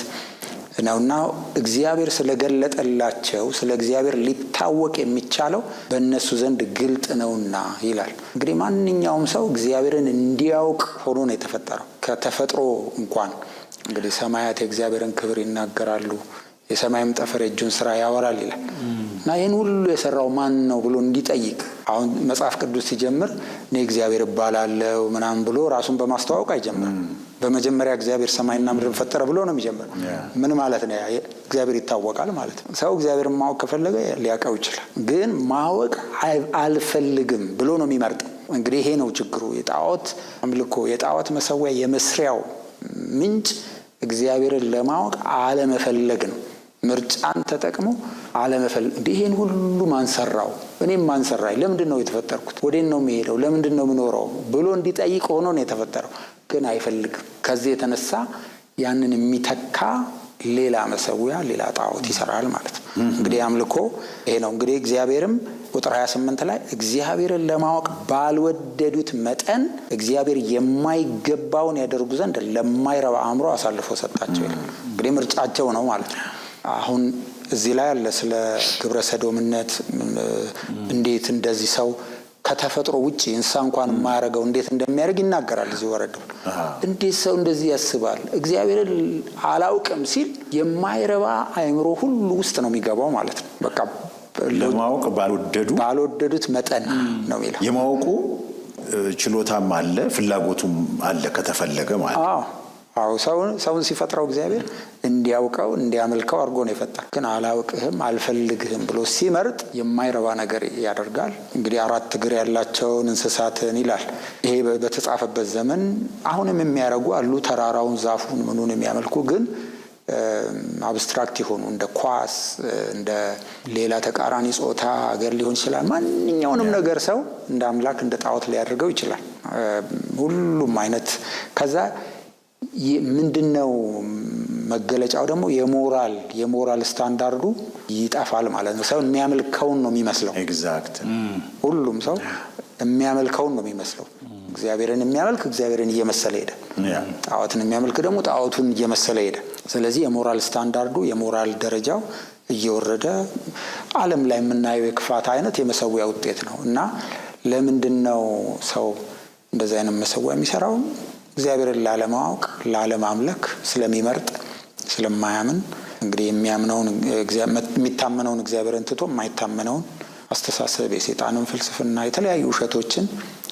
ነውና እግዚአብሔር ስለገለጠላቸው ስለ እግዚአብሔር ሊታወቅ የሚቻለው በእነሱ ዘንድ ግልጥ ነውና ይላል። እንግዲህ ማንኛውም ሰው እግዚአብሔርን እንዲያውቅ ሆኖ ነው የተፈጠረው። ከተፈጥሮ እንኳን እንግዲህ ሰማያት የእግዚአብሔርን ክብር ይናገራሉ፣ የሰማይም ጠፈር የእጁን ስራ ያወራል ይላል። እና ይህን ሁሉ የሰራው ማን ነው ብሎ እንዲጠይቅ አሁን መጽሐፍ ቅዱስ ሲጀምር እኔ እግዚአብሔር እባላለሁ ምናምን ብሎ ራሱን በማስተዋወቅ አይጀምርም። በመጀመሪያ እግዚአብሔር ሰማይና ምድርን ፈጠረ ብሎ ነው የሚጀምረው። ምን ማለት ነው? እግዚአብሔር ይታወቃል ማለት ነው። ሰው እግዚአብሔርን ማወቅ ከፈለገ ሊያውቀው ይችላል። ግን ማወቅ አልፈልግም ብሎ ነው የሚመርጠው። እንግዲህ ይሄ ነው ችግሩ። የጣዖት አምልኮ የጣዖት መሰዊያ የመስሪያው ምንጭ እግዚአብሔርን ለማወቅ አለመፈለግ ነው። ምርጫን ተጠቅሞ አለመፈለግ። ይሄን ሁሉ ማን ሰራው? እኔም ማን ሰራኝ? ለምንድን ነው የተፈጠርኩት? ወዴት ነው የሚሄደው? ለምንድን ነው የምኖረው ብሎ እንዲጠይቅ ሆኖ ነው የተፈጠረው። ግን አይፈልግም። ከዚህ የተነሳ ያንን የሚተካ ሌላ መሰዊያ ሌላ ጣዖት ይሰራል ማለት ነው። እንግዲህ አምልኮ ይሄ ነው። እንግዲህ እግዚአብሔርም ቁጥር 28 ላይ እግዚአብሔርን ለማወቅ ባልወደዱት መጠን እግዚአብሔር የማይገባውን ያደርጉ ዘንድ ለማይረባ አእምሮ አሳልፎ ሰጣቸው ይላል። እንግዲህ ምርጫቸው ነው ማለት ነው። አሁን እዚህ ላይ አለ ስለ ግብረ ሰዶምነት እንዴት እንደዚህ ሰው ከተፈጥሮ ውጪ እንስሳ እንኳን የማያደርገው እንዴት እንደሚያደርግ ይናገራል። እዚህ ወረድ እንዴት ሰው እንደዚህ ያስባል? እግዚአብሔርን አላውቅም ሲል የማይረባ አእምሮ ሁሉ ውስጥ ነው የሚገባው ማለት ነው። በቃ
ለማወቅ
ባልወደዱት መጠን ነው የሚለው።
የማወቁ ችሎታም አለ ፍላጎቱም አለ ከተፈለገ ማለት ነው።
አዎ ሰውን ሲፈጥረው እግዚአብሔር እንዲያውቀው እንዲያመልከው አድርጎ ነው የፈጠረው። ግን አላውቅህም አልፈልግህም ብሎ ሲመርጥ የማይረባ ነገር ያደርጋል። እንግዲህ 4 እግር ያላቸውን እንስሳትን ይላል። ይሄ በተጻፈበት ዘመን አሁንም የሚያደርጉ አሉ። ተራራውን ዛፉን ምኑን የሚያመልኩ ግን አብስትራክት የሆኑ እንደ ኳስ እንደ ሌላ ተቃራኒ ጾታ አገር ሊሆን ይችላል። ማንኛውንም ነገር ሰው እንደ አምላክ እንደ ጣዖት ሊያደርገው ይችላል። ሁሉም አይነት ከዛ ምንድነው መገለጫው ደግሞ የሞራል ስታንዳርዱ ይጠፋል ማለት ነው። ሰው የሚያመልከውን ነው የሚመስለው።
ኤግዛክት
ሁሉም ሰው የሚያመልከውን ነው የሚመስለው። እግዚአብሔርን የሚያመልክ እግዚአብሔርን እየመሰለ ሄደ። ጣዖትን የሚያመልክ ደግሞ ጣዖቱን እየመሰለ ሄደ። ስለዚህ የሞራል ስታንዳርዱ የሞራል ደረጃው እየወረደ ዓለም ላይ የምናየው የክፋት አይነት የመሰዊያ ውጤት ነው። እና ለምንድነው ሰው እንደዚህ አይነት መሰዊያ የሚሰራው? እግዚአብሔርን ላለማወቅ ላለማምለክ ስለሚመርጥ ስለማያምን እንግዲህ የሚታመነውን እግዚአብሔርን ትቶ የማይታመነውን አስተሳሰብ የሰይጣንን ፍልስፍና የተለያዩ ውሸቶችን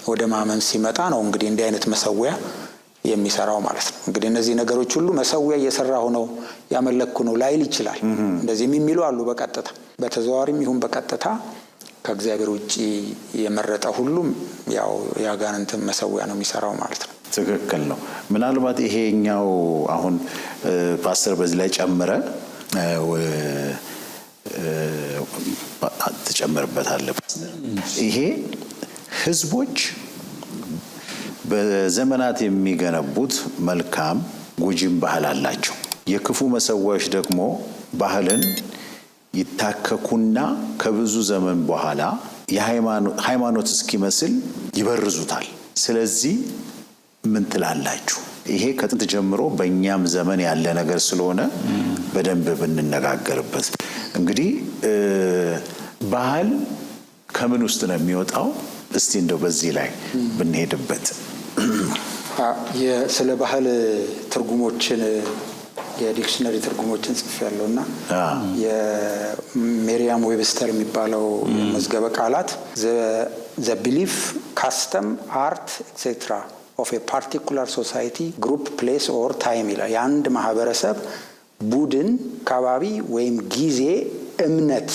ወደ ማመን ሲመጣ ነው እንግዲህ እንዲህ አይነት መሰዊያ የሚሰራው ማለት ነው። እንግዲህ እነዚህ ነገሮች ሁሉ መሰዊያ እየሰራሁ ነው ያመለክኩ ነው ላይል ይችላል። እንደዚህ የሚሉ አሉ። በቀጥታ በተዘዋዋሪም ይሁን በቀጥታ ከእግዚአብሔር ውጪ የመረጠ ሁሉም ያው ያጋንንትን መሰዊያ ነው የሚሰራው ማለት ነው።
ትክክል ነው። ምናልባት ይሄኛው አሁን ፓስተር በዚህ ላይ ጨምረ ተጨምርበታለህ። ይሄ ህዝቦች በዘመናት የሚገነቡት መልካም ጎጂም ባህል አላቸው። የክፉ መሰዊያዎች ደግሞ ባህልን ይታከኩና ከብዙ ዘመን በኋላ የሃይማኖት እስኪመስል ይበርዙታል። ስለዚህ ምን ትላላችሁ? ይሄ ከጥንት ጀምሮ በእኛም ዘመን ያለ ነገር ስለሆነ በደንብ ብንነጋገርበት። እንግዲህ ባህል ከምን ውስጥ ነው የሚወጣው? እስቲ እንደው በዚህ ላይ ብንሄድበት።
ስለ ባህል ትርጉሞችን የዲክሽነሪ ትርጉሞችን ጽፌያለሁና የሜሪያም ዌብስተር የሚባለው መዝገበ ቃላት the belief, custom, art, etc. of a particular society, group, place or time ይላል። የአንድ ማህበረሰብ ቡድን፣ አካባቢ ወይም ጊዜ፣ እምነት፣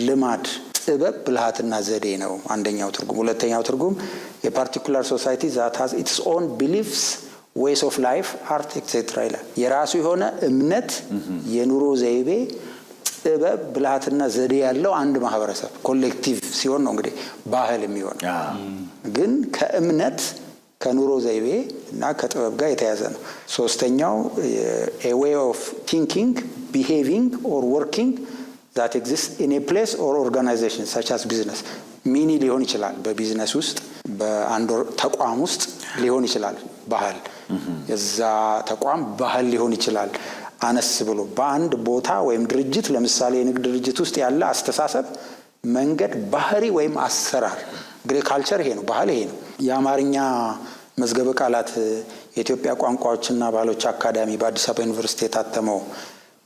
ልማድ፣ ጥበብ፣ ብልሃትና ዘዴ ነው አንደኛው ትርጉም። ሁለተኛው ትርጉም የፓርቲኩላር ሶሳይቲ that has its own beliefs, ways of life, art, etc. ይላል። የራሱ የሆነ እምነት፣ የኑሮ ዘይቤ፣ ጥበብ፣ ብልሃትና ዘዴ ያለው አንድ ማህበረሰብ ኮሌክቲቭ ሲሆን ነው እንግዲህ ባህል የሚሆነው። ግን ከእምነት ከኑሮ ዘይቤ እና ከጥበብ ጋር የተያዘ ነው። ሶስተኛው a way of thinking, behaving or working that exists in a place or organization such as business. ሚኒ ሊሆን ይችላል፣ በቢዝነስ ውስጥ በአንድ ተቋም ውስጥ ሊሆን ይችላል ባህል። የዛ ተቋም ባህል ሊሆን ይችላል። አነስ ብሎ በአንድ ቦታ ወይም ድርጅት፣ ለምሳሌ የንግድ ድርጅት ውስጥ ያለ አስተሳሰብ፣ መንገድ፣ ባህሪ ወይም አሰራር። እንግዲህ ካልቸር ይሄ ነው፣ ባህል ይሄ ነው። የአማርኛ መዝገበ ቃላት የኢትዮጵያ ቋንቋዎችና ባህሎች አካዳሚ በአዲስ አበባ ዩኒቨርሲቲ የታተመው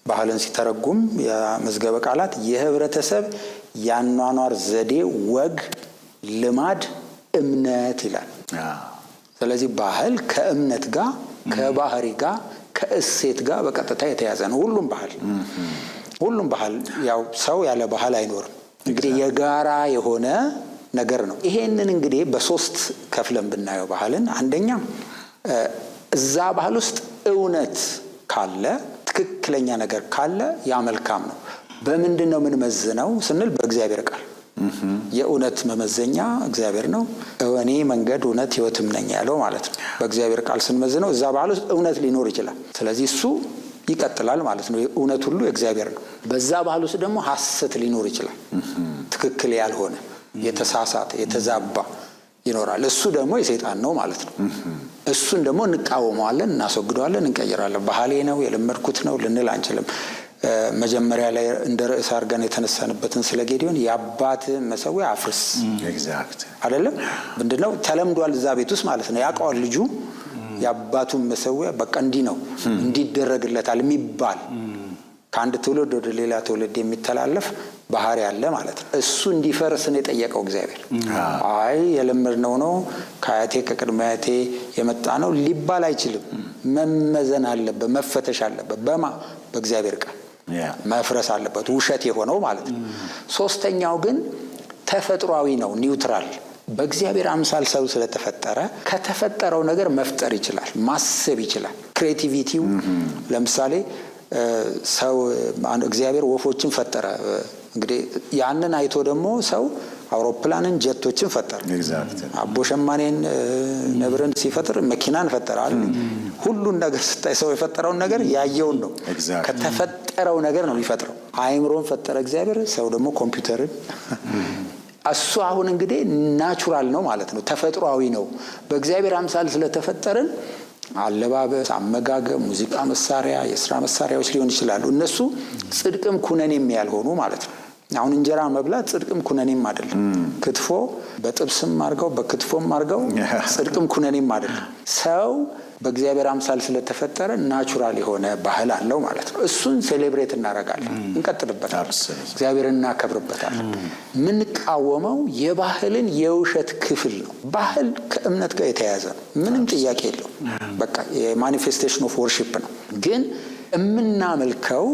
ባህልን ሲተረጉም የመዝገበ ቃላት የህብረተሰብ ያኗኗር ዘዴ፣ ወግ፣ ልማድ፣ እምነት ይላል። ስለዚህ ባህል ከእምነት ጋር ከባህሪ ጋር ከእሴት ጋር በቀጥታ የተያዘ ነው። ሁሉም ባህል ያው ሰው ያለ ባህል አይኖርም። እንግዲህ የጋራ የሆነ ነገር ነው። ይሄንን እንግዲህ በሶስት ከፍለን ብናየው ባህልን፣ አንደኛ እዛ ባህል ውስጥ እውነት ካለ ትክክለኛ ነገር ካለ ያ መልካም ነው። በምንድን ነው የምንመዝነው ስንል በእግዚአብሔር ቃል። የእውነት መመዘኛ እግዚአብሔር ነው። እኔ መንገድ እውነት ሕይወትም ነኝ ያለው ማለት ነው። በእግዚአብሔር ቃል ስንመዝነው እዛ ባህል ውስጥ እውነት ሊኖር ይችላል። ስለዚህ እሱ ይቀጥላል ማለት ነው። እውነት ሁሉ የእግዚአብሔር ነው። በዛ ባህል ውስጥ ደግሞ ሐሰት ሊኖር ይችላል። ትክክል ያልሆነ የተሳሳተ የተዛባ ይኖራል። እሱ ደግሞ የሰይጣን ነው ማለት ነው። እሱን ደግሞ እንቃወመዋለን፣ እናስወግደዋለን፣ እንቀይራለን። ባህሌ ነው የለመድኩት ነው ልንል አንችልም። መጀመሪያ ላይ እንደ ርዕስ አድርገን የተነሳንበትን ስለ ጌዲዮን የአባት መሰዊያ አፍርስ አይደለም ምንድነው ተለምዷል እዛ ቤት ውስጥ ማለት ነው። ያውቀዋል ልጁ የአባቱን መሰዊያ በቃ እንዲህ ነው እንዲደረግለታል የሚባል ከአንድ ትውልድ ወደ ሌላ ትውልድ የሚተላለፍ ባህሪ ያለ ማለት ነው። እሱ እንዲፈርስ ነው የጠየቀው እግዚአብሔር። አይ የለመድነው ነው ከአያቴ ከቅድመ አያቴ የመጣ ነው ሊባል አይችልም። መመዘን አለበት፣ መፈተሽ አለበት። በእግዚአብሔር ቃል መፍረስ አለበት፣ ውሸት የሆነው ማለት ነው። ሶስተኛው ግን ተፈጥሯዊ ነው፣ ኒውትራል። በእግዚአብሔር አምሳል ሰው ስለተፈጠረ ከተፈጠረው ነገር መፍጠር ይችላል፣ ማሰብ ይችላል። ክሬቲቪቲው ለምሳሌ ሰው እግዚአብሔር ወፎችን ፈጠረ። እንግዲህ ያንን አይቶ ደግሞ ሰው አውሮፕላንን ጀቶችን ፈጠረ። አቦ ሸማኔን ነብርን ሲፈጥር መኪናን ፈጠረ አይደል? ሁሉን ነገር ስታይ ሰው የፈጠረውን ነገር ያየውን ነው። ከተፈጠረው ነገር ነው የሚፈጥረው። አእምሮን ፈጠረ እግዚአብሔር፣ ሰው ደግሞ ኮምፒውተርን። እሱ አሁን እንግዲህ ናቹራል ነው ማለት ነው፣ ተፈጥሯዊ ነው። በእግዚአብሔር አምሳል ስለተፈጠርን አለባበስ፣ አመጋገብ፣ ሙዚቃ መሳሪያ፣ የስራ መሳሪያዎች ሊሆን ይችላሉ። እነሱ ጽድቅም ኩነኔም ያልሆኑ ማለት ነው። አሁን እንጀራ መብላት ጽድቅም ኩነኔም አይደለም። ክትፎ በጥብስም አድርገው በክትፎም አድርገው ጽድቅም ኩነኔም አይደለም። ሰው በእግዚአብሔር አምሳል ስለተፈጠረ ናቹራል የሆነ ባህል አለው ማለት ነው። እሱን ሴሌብሬት እናደርጋለን፣ እንቀጥልበታለን፣ እግዚአብሔርን እናከብርበታለን። የምንቃወመው የባህልን የውሸት ክፍል ነው። ባህል ከእምነት ጋር የተያያዘ ነው፣ ምንም ጥያቄ የለው። በቃ የማኒፌስቴሽን ኦፍ ወርሺፕ ነው። ግን የምናመልከው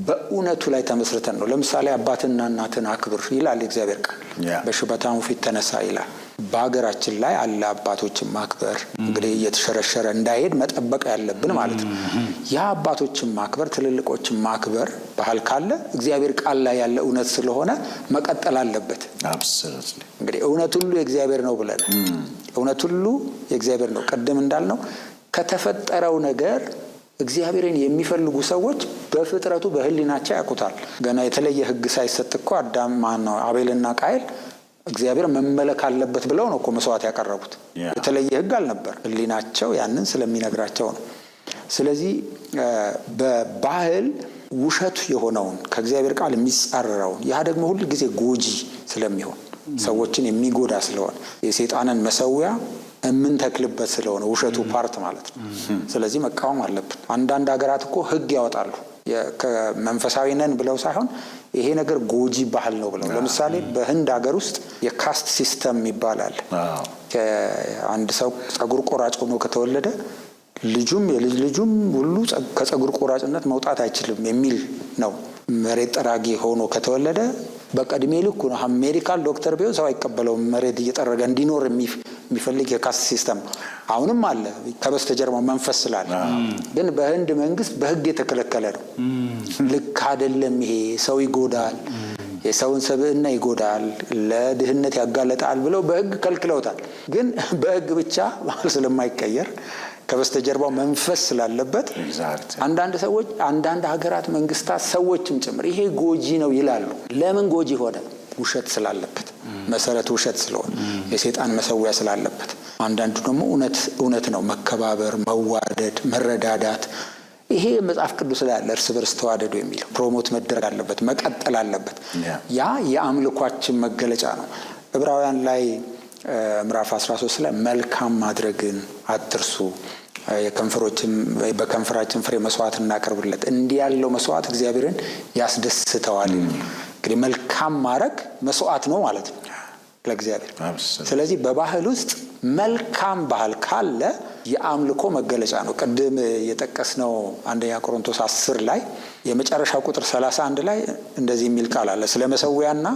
በእውነቱ ላይ ተመስርተን ነው። ለምሳሌ አባትና እናትን አክብር ይላል የእግዚአብሔር ቃል። በሽበታሙ ፊት ተነሳ ይላል። በሀገራችን ላይ አለ አባቶችን ማክበር። እንግዲህ እየተሸረሸረ እንዳይሄድ መጠበቅ ያለብን ማለት ነው። ያ አባቶችን ማክበር፣ ትልልቆችን ማክበር ባህል ካለ እግዚአብሔር ቃል ላይ ያለ እውነት ስለሆነ መቀጠል አለበት። እንግዲህ እውነት ሁሉ የእግዚአብሔር ነው ብለን እውነት ሁሉ የእግዚአብሔር ነው። ቅድም እንዳልነው ከተፈጠረው ነገር እግዚአብሔርን የሚፈልጉ ሰዎች በፍጥረቱ በህሊናቸው ያውቁታል። ገና የተለየ ሕግ ሳይሰጥ እኮ አዳም ማነው አቤልና ቃየል እግዚአብሔር መመለክ አለበት ብለው ነው እኮ መስዋዕት ያቀረቡት። የተለየ ሕግ አልነበር፣ ህሊናቸው ያንን ስለሚነግራቸው ነው። ስለዚህ በባህል ውሸት የሆነውን ከእግዚአብሔር ቃል የሚጻረረውን ያ ደግሞ ሁሉ ጊዜ ጎጂ ስለሚሆን ሰዎችን የሚጎዳ ስለሆነ የሰይጣንን መሰዊያ የምንተክልበት ስለሆነ ውሸቱ ፓርት ማለት ነው። ስለዚህ መቃወም አለብን። አንዳንድ ሀገራት እኮ ሕግ ያወጣሉ ከመንፈሳዊ ነን ብለው ሳይሆን ይሄ ነገር ጎጂ ባህል ነው ብለው። ለምሳሌ በህንድ ሀገር ውስጥ የካስት ሲስተም ይባላል። አንድ ሰው ጸጉር ቆራጭ ሆኖ ከተወለደ ልጁም የልጅ ልጁም ሁሉ ከጸጉር ቆራጭነት መውጣት አይችልም የሚል ነው። መሬት ጠራጊ ሆኖ ከተወለደ በቀድሜ ልኩ ነው። ሜዲካል ዶክተር ቢሆን ሰው አይቀበለውም። መሬት እየጠረገ እንዲኖር የሚፈልግ የካስት ሲስተም አሁንም አለ፣ ከበስተጀርባው መንፈስ ስላለ። ግን በህንድ መንግስት በህግ የተከለከለ ነው። ልክ አይደለም፣ ይሄ ሰው ይጎዳል፣ የሰውን ሰብዕና ይጎዳል፣ ለድህነት ያጋለጣል ብለው በህግ ከልክለውታል። ግን በህግ ብቻ ባህል ስለማይቀየር ከበስተጀርባው መንፈስ ስላለበት አንዳንድ ሰዎች አንዳንድ ሀገራት መንግስታት ሰዎችም ጭምር ይሄ ጎጂ ነው ይላሉ። ለምን ጎጂ ሆነ? ውሸት ስላለበት፣ መሰረቱ ውሸት ስለሆነ የሰይጣን መሰዊያ ስላለበት። አንዳንዱ ደግሞ እውነት ነው፣ መከባበር፣ መዋደድ፣ መረዳዳት። ይሄ መጽሐፍ ቅዱስ ላይ ያለ እርስ በርስ ተዋደዱ የሚለው ፕሮሞት መደረግ አለበት፣ መቀጠል አለበት። ያ የአምልኳችን መገለጫ ነው። ዕብራውያን ላይ ምዕራፍ 13 ላይ መልካም ማድረግን አትርሱ፣ በከንፈራችን ፍሬ መስዋዕት እናቀርብለት። እንዲህ ያለው መስዋዕት እግዚአብሔርን ያስደስተዋል። እንግዲህ መልካም ማድረግ መስዋዕት ነው ማለት ነው ለእግዚአብሔር። ስለዚህ በባህል ውስጥ መልካም ባህል ካለ የአምልኮ መገለጫ ነው። ቅድም የጠቀስነው አንደኛ ቆሮንቶስ 10 ላይ የመጨረሻው ቁጥር 31 ላይ እንደዚህ የሚል ቃል አለ። ስለ መሰዊያና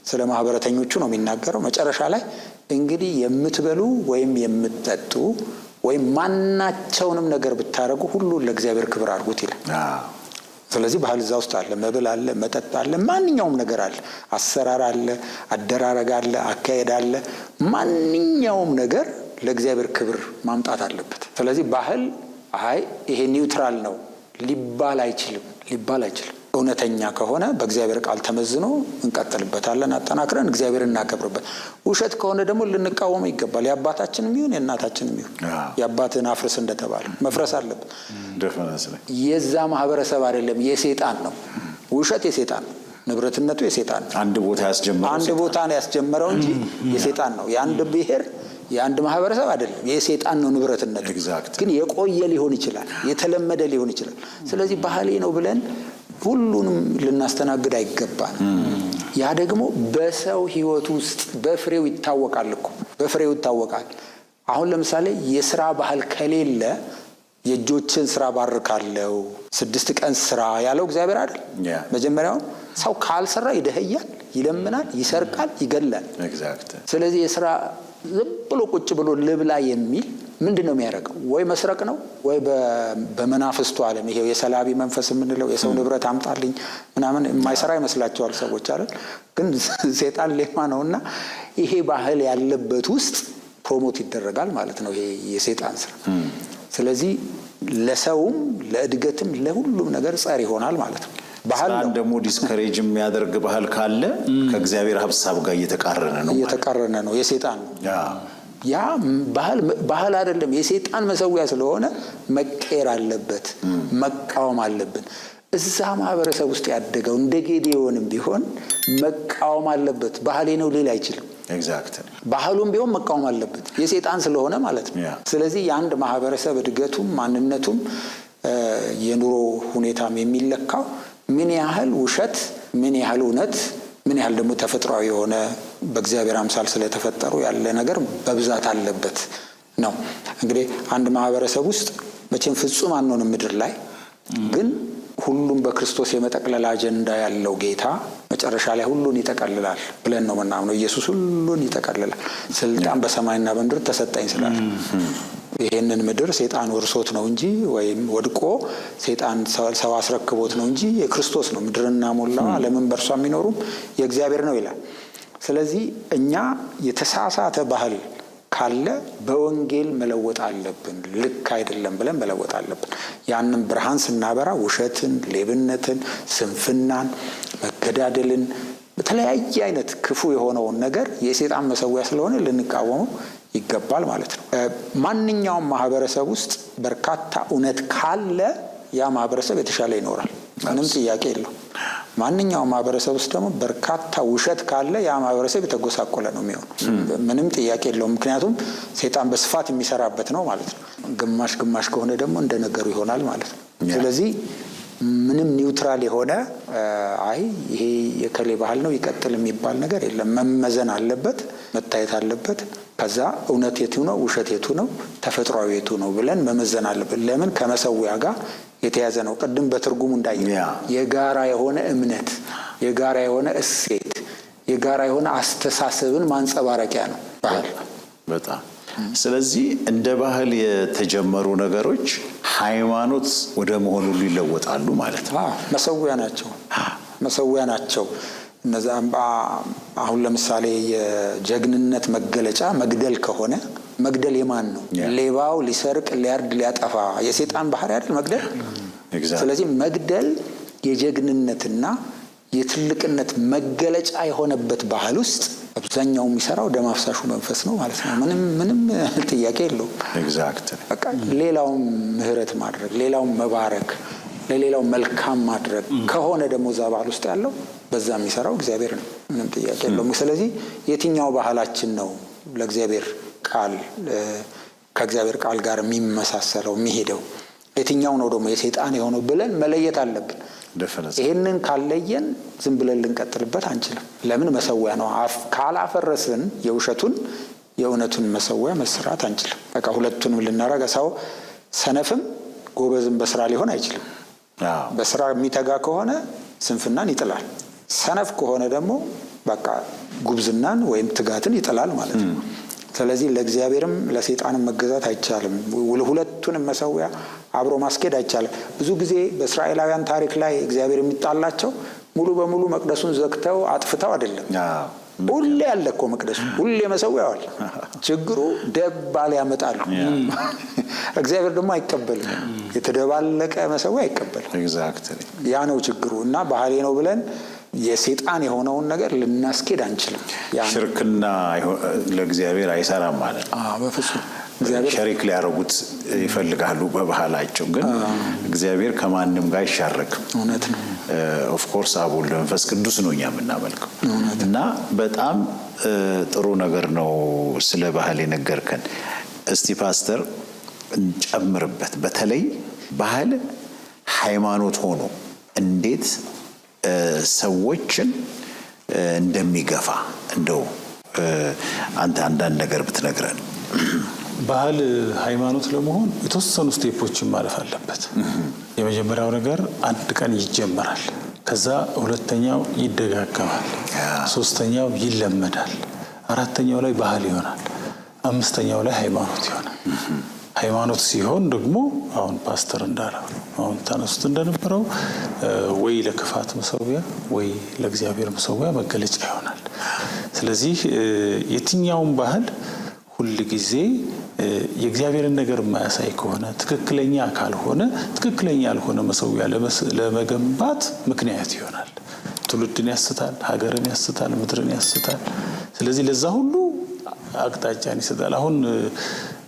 ስለ ማህበረተኞቹ ነው የሚናገረው። መጨረሻ ላይ እንግዲህ የምትበሉ ወይም የምትጠጡ ወይም ማናቸውንም ነገር ብታደርጉ ሁሉ ለእግዚአብሔር ክብር አድርጉት ይላል። ስለዚህ ባህል እዛ ውስጥ አለ። መብል አለ፣ መጠጥ አለ፣ ማንኛውም ነገር አለ። አሰራር አለ፣ አደራረግ አለ፣ አካሄድ አለ። ማንኛውም ነገር ለእግዚአብሔር ክብር ማምጣት አለበት። ስለዚህ ባህል ይሄ ኒውትራል ነው ሊባል አይችልም። እውነተኛ ከሆነ በእግዚአብሔር ቃል ተመዝኖ እንቀጥልበታለን፣ አጠናክረን እግዚአብሔር እናከብርበት። ውሸት ከሆነ ደግሞ ልንቃወመው ይገባል። የአባታችንም ይሁን የእናታችንም ይሁን የአባትህን አፍርስ እንደተባለ መፍረስ አለበት። የዛ ማህበረሰብ አይደለም፣ የሰይጣን ነው። ውሸት የሰይጣን ነው። ንብረትነቱ የሰይጣን ነው። አንድ ቦታ ነው ያስጀመረው እንጂ የሰይጣን ነው። የአንድ ብሔር የአንድ ማህበረሰብ አይደለም። የሰይጣን ነው ንብረትነቱ። ግን የቆየ ሊሆን ይችላል፣ የተለመደ ሊሆን ይችላል። ስለዚህ ባህሌ ነው ብለን ሁሉንም ልናስተናግድ አይገባን። ያ ደግሞ በሰው ህይወት ውስጥ በፍሬው ይታወቃል እኮ በፍሬው ይታወቃል። አሁን ለምሳሌ የሥራ ባህል ከሌለ የእጆችን ስራ ባርካለው 6 ቀን ስራ ያለው እግዚአብሔር አይደል? መጀመሪያው ሰው ካልሰራ ይደህያል፣ ይለምናል፣ ይሰርቃል፣ ይገላል። ስለዚህ የሥራ ዝም ብሎ ቁጭ ብሎ ልብላ የሚል ምንድነው የሚያደርገው? ወይ መስረቅ ነው ወይ በመናፍስቱ ዓለም ይሄው የሰላቢ መንፈስ የምንለው የሰው ንብረት አምጣልኝ ምናምን የማይሰራ ይመስላቸዋል ሰዎች አይደል? ግን ሰይጣን ሌማ ነውና ይሄ ባህል ያለበት ውስጥ ፕሮሞት ይደረጋል ማለት ነው ይሄ የሰይጣን ስራ። ስለዚህ ለሰውም ለእድገትም ለሁሉም ነገር ጸር ይሆናል ማለት ነው። ባህል
ደግሞ ዲስከሬጅ የሚያደርግ ባህል ካለ ከእግዚአብሔር ሐሳብ ጋር እየተቃረነ ነው የሰይጣን ነው። ያ ባህል አይደለም፣ የሰይጣን መሰዊያ ስለሆነ መቀየር አለበት፣ መቃወም አለብን። እዛ ማህበረሰብ ውስጥ ያደገው እንደ ጌዴዎንም ቢሆን መቃወም አለበት። ባህሌ ነው ሊል አይችልም። ባህሉም ቢሆን መቃወም አለበት፣ የሰይጣን ስለሆነ ማለት ነው። ስለዚህ የአንድ ማህበረሰብ እድገቱም ማንነቱም የኑሮ ሁኔታም የሚለካው ምን ያህል ውሸት፣ ምን ያህል እውነት፣ ምን ያህል ደግሞ ተፈጥሯዊ የሆነ በእግዚአብሔር አምሳል ስለተፈጠሩ ያለ ነገር በብዛት አለበት ነው። እንግዲህ አንድ ማህበረሰብ ውስጥ መቼም ፍጹም አንሆንም ምድር ላይ ግን ሁሉም በክርስቶስ የመጠቅለል አጀንዳ ያለው ጌታ መጨረሻ ላይ ሁሉን ይጠቀልላል ብለን ነው ምናምነው። ኢየሱስ ሁሉን ይጠቀልላል። ስልጣን በሰማይና በምድር ተሰጠኝ ስላለ ይሄንን ምድር ሰይጣን ወርሶት ነው እንጂ ወይም ወድቆ ሰይጣን ሰው አስረክቦት ነው እንጂ የክርስቶስ ነው። ምድርና ሞላው ዓለምን በእርሷ የሚኖሩም የእግዚአብሔር ነው ይላል። ስለዚህ እኛ የተሳሳተ ባህል ካለ በወንጌል መለወጥ አለብን። ልክ አይደለም ብለን መለወጥ አለብን። ያንን ብርሃን ስናበራ ውሸትን፣ ሌብነትን፣ ስንፍናን፣ መገዳደልን በተለያየ አይነት ክፉ የሆነውን ነገር የሰይጣን መሰዊያ ስለሆነ ልንቃወመው ይገባል ማለት ነው። ማንኛውም ማህበረሰብ ውስጥ በርካታ እውነት ካለ ያ ማህበረሰብ የተሻለ ይኖራል፣ ምንም ጥያቄ የለው። ማንኛውም ማህበረሰብ ውስጥ ደግሞ በርካታ ውሸት ካለ ያ ማህበረሰብ የተጎሳቆለ ነው የሚሆነው፣ ምንም ጥያቄ የለው። ምክንያቱም ሰይጣን በስፋት የሚሰራበት ነው ማለት ነው። ግማሽ ግማሽ ከሆነ ደግሞ እንደ ነገሩ ይሆናል ማለት ነው። ስለዚህ ምንም ኒውትራል የሆነ ይሄ የከሌ ባህል ነው ይቀጥል የሚባል ነገር የለም። መመዘን አለበት፣ መታየት አለበት። ከዛ እውነት የቱ ነው፣ ውሸት የቱ ነው፣ ተፈጥሯዊ የቱ ነው ብለን መመዘን አለበት። ለምን? ከመሰዊያ ጋር የተያዘ ነው። ቅድም በትርጉሙ እንዳየው የጋራ የሆነ እምነት፣ የጋራ የሆነ እሴት፣ የጋራ የሆነ አስተሳሰብን ማንጸባረቂያ ነው ባህል በጣም። ስለዚህ እንደ ባህል የተጀመሩ ነገሮች ሃይማኖት ወደ መሆኑ ይለወጣሉ ማለት ነው። መሰዊያ ናቸው። እነዛ አሁን ለምሳሌ የጀግንነት መገለጫ መግደል ከሆነ መግደል የማን ነው? ሌባው ሊሰርቅ፣ ሊያርድ፣ ሊያጠፋ የሰይጣን ባህሪ አይደል መግደል? ስለዚህ መግደል የጀግንነትና የትልቅነት መገለጫ የሆነበት ባህል ውስጥ አብዛኛው የሚሰራው ደም አፍሳሹ መንፈስ ነው ማለት ነው። ምንም ጥያቄ የለውም። በቃ ሌላውም ምህረት ማድረግ፣ ሌላውም መባረክ፣ ለሌላው መልካም ማድረግ ከሆነ ደግሞ እዛ ባህል ውስጥ ያለው በዛ የሚሰራው እግዚአብሔር ነው። ምንም ጥያቄ የለውም። ስለዚህ የትኛው ባህላችን ነው ለእግዚአብሔር ቃል
ከእግዚአብሔር ቃል ጋር የሚመሳሰለው የሚሄደው የትኛው ነው ደግሞ የሰይጣን የሆነው ብለን መለየት አለብን። ይሄንን ካለየን ዝም ብለን ልንቀጥልበት አንችልም። ለምን መሰዊያ ነው። ካላፈረስን የውሸቱን የእውነቱን መሰዊያ መስራት አንችልም። በቃ ሁለቱንም ልናረጋ ሰው ሰነፍም ጎበዝም በስራ ሊሆን አይችልም። በስራ የሚተጋ ከሆነ ስንፍናን ይጥላል። ሰነፍ ከሆነ ደግሞ በቃ ጉብዝናን ወይም ትጋትን ይጥላል ማለት ነው። ስለዚህ ለእግዚአብሔርም ለሰይጣንም መገዛት አይቻልም። ሁለቱንም መሰዊያ አብሮ ማስኬድ አይቻልም። ብዙ ጊዜ በእስራኤላውያን ታሪክ ላይ እግዚአብሔር የሚጣላቸው ሙሉ በሙሉ መቅደሱን ዘግተው አጥፍተው አይደለም። ሁሌ ያለ እኮ መቅደሱ ሁሌ መሰዊያው አለ። ችግሩ ደባል ያመጣሉ። እግዚአብሔር ደግሞ አይቀበልም። የተደባለቀ መሰዊያ አይቀበልም። ያ ነው ችግሩ። እና ባህሌ ነው ብለን የሰይጣን የሆነውን ነገር ልናስኬድ አንችልም።
ሽርክና ለእግዚአብሔር አይሰራም ማለት ነው።
በፍጹም
ሸሪክ ሊያረጉት ይፈልጋሉ በባህላቸው፣ ግን እግዚአብሔር ከማንም ጋር አይሻረክም።
እውነት ነው።
ኦፍ ኮርስ አብ ወልድ መንፈስ ቅዱስ ነው እኛ የምናመልከው። እና በጣም ጥሩ ነገር ነው ስለ ባህል የነገርከን። እስቲ ፓስተር እንጨምርበት። በተለይ ባህል ሃይማኖት ሆኖ እንዴት ሰዎችን እንደሚገፋ እንደው አንተ አንዳንድ ነገር ብትነግረን።
ባህል ሃይማኖት ለመሆን የተወሰኑ ስቴፖችን ማለፍ አለበት። የመጀመሪያው ነገር አንድ ቀን ይጀመራል፣ ከዛ ሁለተኛው ይደጋገማል፣ ሶስተኛው ይለመዳል፣ አራተኛው ላይ ባህል ይሆናል፣ አምስተኛው ላይ ሃይማኖት ይሆናል። ሃይማኖት ሲሆን ደግሞ አሁን ፓስተር እንዳለው አሁን ታነሱት እንደነበረው ወይ ለክፋት መሰዊያ ወይ ለእግዚአብሔር መሰዊያ መገለጫ ይሆናል። ስለዚህ የትኛውም ባህል ሁል ጊዜ የእግዚአብሔርን ነገር የማያሳይ ከሆነ ትክክለኛ ካልሆነ ትክክለኛ ያልሆነ መሰዊያ ለመገንባት ምክንያት ይሆናል። ትውልድን ያስታል፣ ሀገርን ያስታል፣ ምድርን ያስታል። ስለዚህ ለዛ ሁሉ አቅጣጫን ይሰጣል። አሁን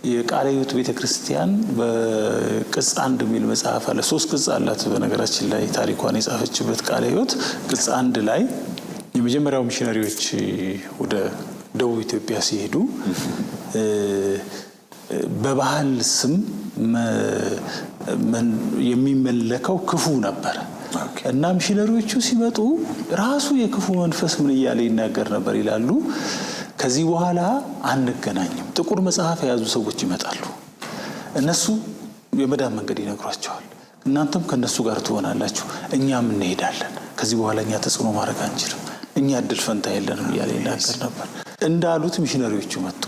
የቃለ ሕይወት ቤተክርስቲያን በቅጽ 1 የሚል መጽሐፍ አለ። 3 ቅጽ አላት በነገራችን ላይ ታሪኳን የጻፈችበት ቃለ ሕይወት ቅጽ 1 ላይ የመጀመሪያው ሚሽነሪዎች ወደ ደቡብ ኢትዮጵያ ሲሄዱ በባህል ስም የሚመለከው ክፉ ነበር እና ሚሽነሪዎቹ ሲመጡ ራሱ የክፉ መንፈስ ምን እያለ ይናገር ነበር ይላሉ። ከዚህ በኋላ አንገናኝም። ጥቁር መጽሐፍ የያዙ ሰዎች ይመጣሉ። እነሱ የመዳን መንገድ ይነግሯቸዋል። እናንተም ከነሱ ጋር ትሆናላችሁ፣ እኛም እንሄዳለን። ከዚህ በኋላ እኛ ተጽዕኖ ማድረግ አንችልም፣ እኛ እድል ፈንታ የለንም እያለ ይናገር ነበር። እንዳሉት ሚሽነሪዎቹ መጡ፣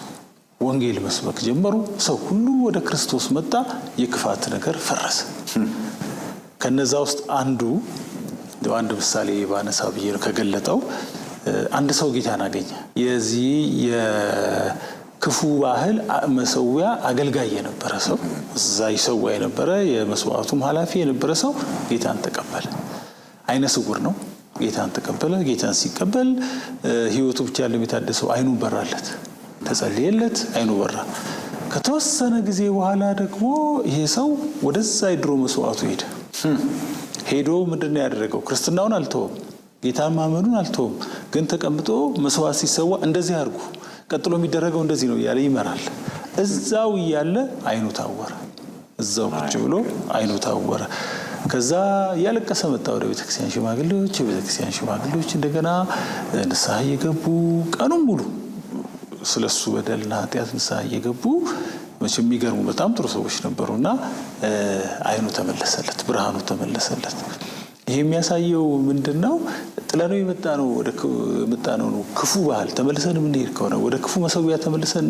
ወንጌል መስበክ ጀመሩ። ሰው ሁሉ ወደ ክርስቶስ መጣ። የክፋት ነገር ፈረሰ። ከነዛ ውስጥ አንድ ምሳሌ ባነሳ ብዬ ነው ከገለጠው። አንድ ሰው ጌታን አገኘ። የዚህ የክፉ ባህል መሰዊያ አገልጋይ የነበረ ሰው፣ እዛ ይሰዋ የነበረ የመስዋዕቱም ኃላፊ የነበረ ሰው ጌታን ተቀበለ። አይነ ስውር ነው። ጌታን ተቀበለ። ጌታን ሲቀበል ሕይወቱ ብቻ ያለው የታደሰው አይኑ በራለት፣ ተጸልየለት፣ አይኑ በራ። ከተወሰነ ጊዜ በኋላ ደግሞ ይሄ ሰው ወደዛ የድሮ መስዋዕቱ ሄዶ ምንድነው ያደረገው? ክርስትናውን አልተወም፣ ጌታን ማመኑን አልተወም። ግን ተቀምጦ መስዋዕት ሲሰዋ እንደዚህ አድርጉ፣ ቀጥሎ የሚደረገው እንደዚህ ነው እያለ ይመራል። እዛው እያለ አይኑ ታወረ። እዛው ቁጭ ብሎ አይኑ ታወረ። ከዛ ያለቀሰ መጣ ወደ ቤተክርስቲያን ሽማግሌዎች። የቤተክርስቲያን ሽማግሌዎች እንደገና ንስሐ እየገቡ ቀኑን ሙሉ ስለሱ በደልና ኃጢአት ንስሐ እየገቡ መቼም የሚገርሙ በጣም ጥሩ ሰዎች ነበሩና አይኑ ተመለሰለት፣ ብርሃኑ ተመለሰለት። ይሄ የሚያሳየው ምንድነው? ጥለነው የመጣነው ክፉ ባህል ተመልሰን የምንሄድ ከሆነ ወደ ክፉ መሰዊያ ተመልሰን